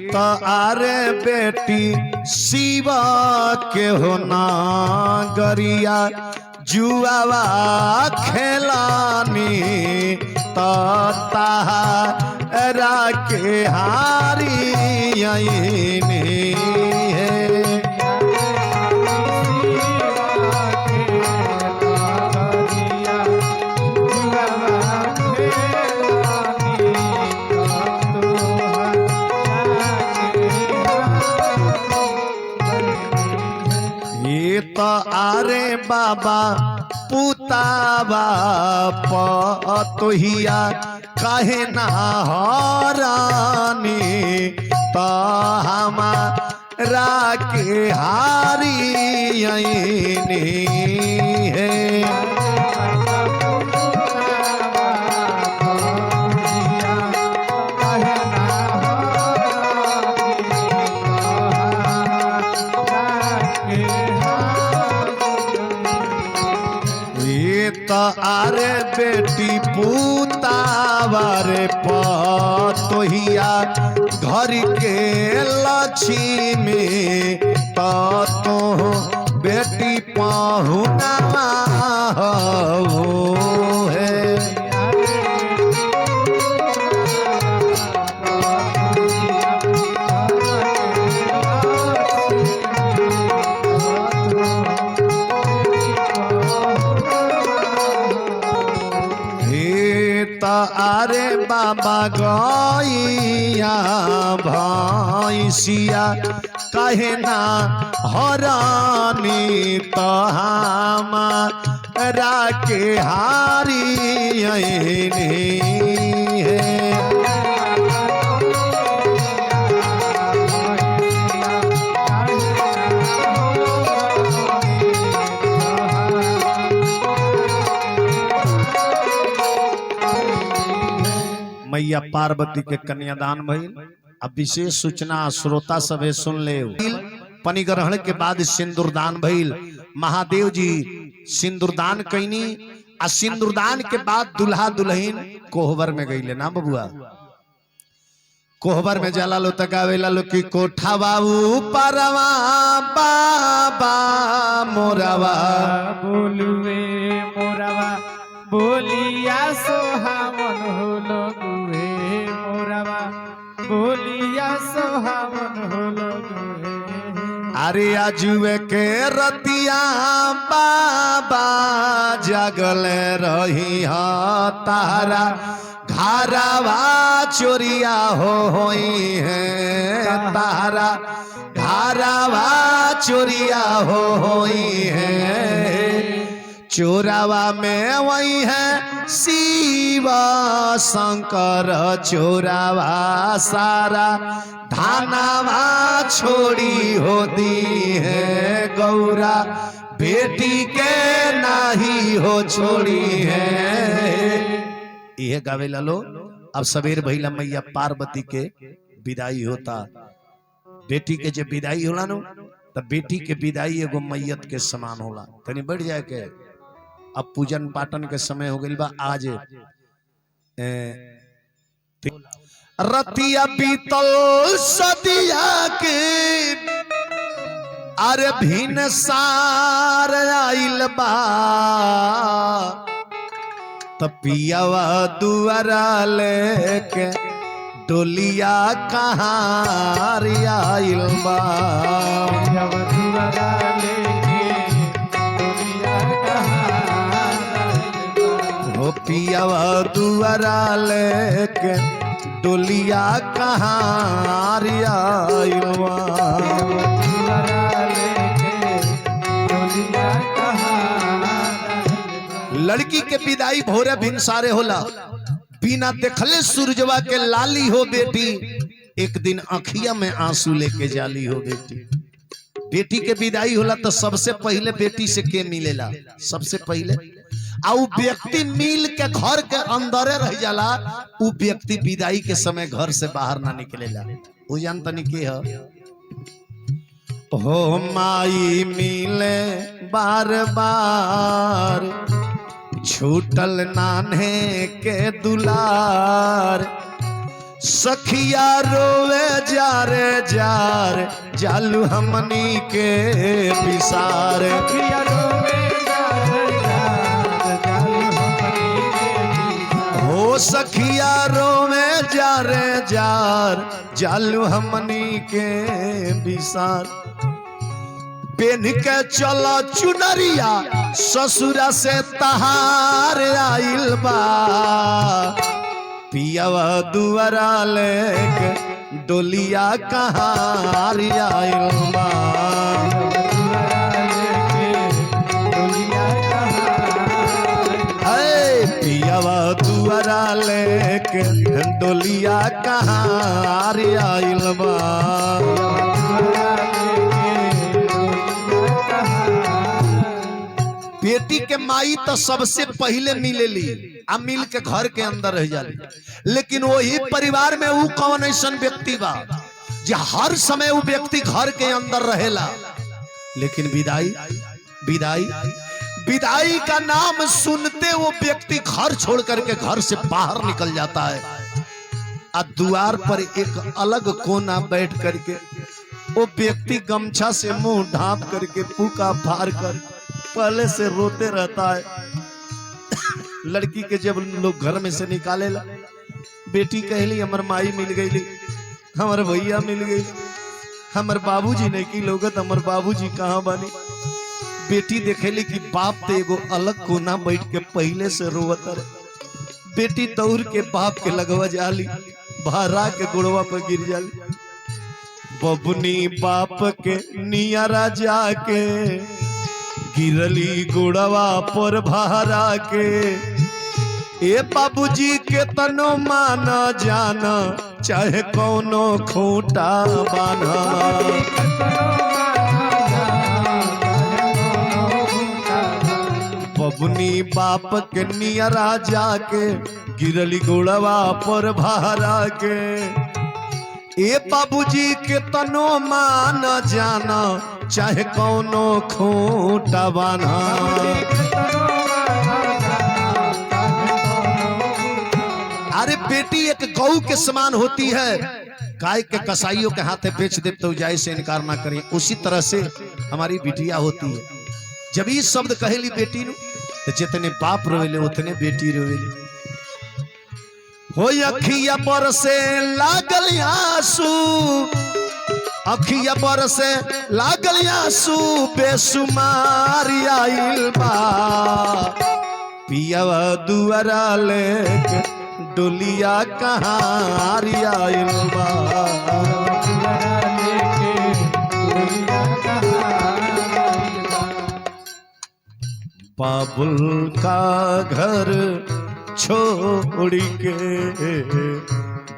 तो अरे बेटी शिवा के हो नगरिया, जुआवा खेलानी तो तारा के हारी आईनी है। तो अरे बाबा पुतावा पतोहिया कहे ना हरानी, तो हमारा के हारी आईनी है। तो अरे बेटी पुतावारे पतोहिया घर के लक्ष्मी, तो बेटी पहुना हो है। अरे बाबा गैया भैंसिया कहे ना हरानी, तो हमारा के हारी आईनी है। मैया पार्वती के कन्यादान भइल। अब विशेष सूचना श्रोता सभे सुन ले। पनिग्रहण के बाद सिंदूरदान भइल। महादेव जी सिंदूरदान कैनी आ सिंदूरदान के बाद दुल्हा दुल्हन कोहबर में गईले ना बबुआ। कोहबर में जाला लो तकावेला लो की कोठा बाबू परवा बाबा मोरावा बोलुए मोरावा बोलिया सोहावन हो लगुए मोरावा बोलिया सोहावन हो लगुए। अरे आजुए के रतिया बाबा जगल रही तारा घरवा चोरिया होई है तारा घरवा चोरिया होई है। चोरावा में वही है शिव शंकर चोरावा सारा धानावा छोड़ी होती है गौरा बेटी के नाही हो छोड़ी है। यह गावे लो। अब सवेर भइला मैया पार्वती के विदाई होता। बेटी के जब विदाई होला नो तब बेटी के विदाई एगो मैयत के समान होला। तनी बढ़ जाए के अब पूजन पाठन के समय हो गइल बा। आज रतिया बीतल सदिया के अरे भिन सार आइल बा तपियावा दुआरा लेके डोलिया कहाँ आइल बा। हो पियावा दुआरा लेके डोलिया कहाँ आइल बा। लड़की के विदाई भोरे भिनसारे होला। बिना देखले सूरजवा के लाली हो बेटी एक दिन अखिया में आंसू लेके जाली हो बेटी। बेटी के विदाई होला तो सबसे पहले बेटी से के मिलेला सबसे पहले आ उ व्यक्ति मिल के घर के अंदर रह जाला। उ व्यक्ति विदाई के समय घर से बाहर ना निकलेला। उ जानतनी के है हो माई मिले बार बार छूटल नान्हे के दुलार सखिया रोवे जारे जार जालू हमनी के विसार। हो सखिया रोवे जारे जार जालू हमनी के विसार। पेन के चला चुनरिया ससुरा से तहार आइल बा पियावा दुआरा लेके डोलिया कहाँ आइल बा। पियावा दुआरा लेके डोलिया कहाँ आइल बा। बेटी के माई तो सबसे पहले मिलेली आ मिल के घर के अंदर रह जाली। लेकिन वही परिवार में वो कौन ऐसा व्यक्ति बा जो हर समय वो व्यक्ति घर के अंदर रहेला। लेकिन विदाई विदाई विदाई का नाम सुनते वो व्यक्ति घर छोड़ करके घर से बाहर निकल जाता है। आ द्वार पर एक अलग कोना बैठ करके वो व्यक्ति गमछा से मुंह ढांप करके फूका फाड़ कर पहले से रोते रहता है। लड़की के जब लोग घर में से निकाले ला बेटी कहली हमर माई मिल गई हमर भैया मिल गई हमर बाबूजी नहीं की लोगत हमर बाबूजी कहाँ बनी। बेटी देखेली कि बाप ते एगो अलग कोना बैठ के पहले से रोवत रहे। बेटी दौड़ के बाप के लगवा जाली भारा के गुड़वा पर गिर जाली। बबुनी बाप के नियरा जाके गिरली गुड़वा पर भारा के ए बाबूजी के तनो माना जाना चाहे कौनो खूंटा बाना बबुनी बाप के नियरा जाके गिरली गोड़वा पर भारा के ए बाबूजी के तनो माना जाना चाहे कौनो खूंटा बाना अरे बेटी एक गौ के समान होती है, गाय के कसाईयों के हाथे बेच दे तो जाए से इनकार ना करें, उसी तरह से हमारी बिटिया होती है। जब ये शब्द कहेली बेटी नु तो जितने बाप रोवेले उतने बेटी रोवेली। हो अखिया पर से लागल आंसू, अखिया पर से लागल आंसू बेसुमार आइल बा पियावा दुआरा लेके डोलिया कहाँ आइल बा बाबुल का घर छोड़ के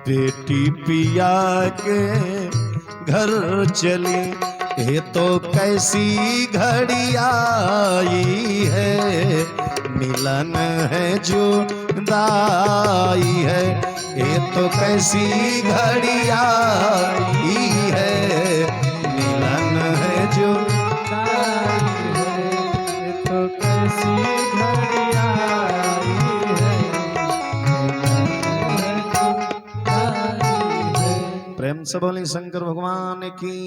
बेटी पिया के घर चली, ये तो कैसी घड़ी आई है मिलन है जुदाई है, ये तो कैसी घड़ी आई है मिलन है जुदाई है, ये तो कैसी घड़ी आई है। प्रेम से बोली शंकर भगवान की।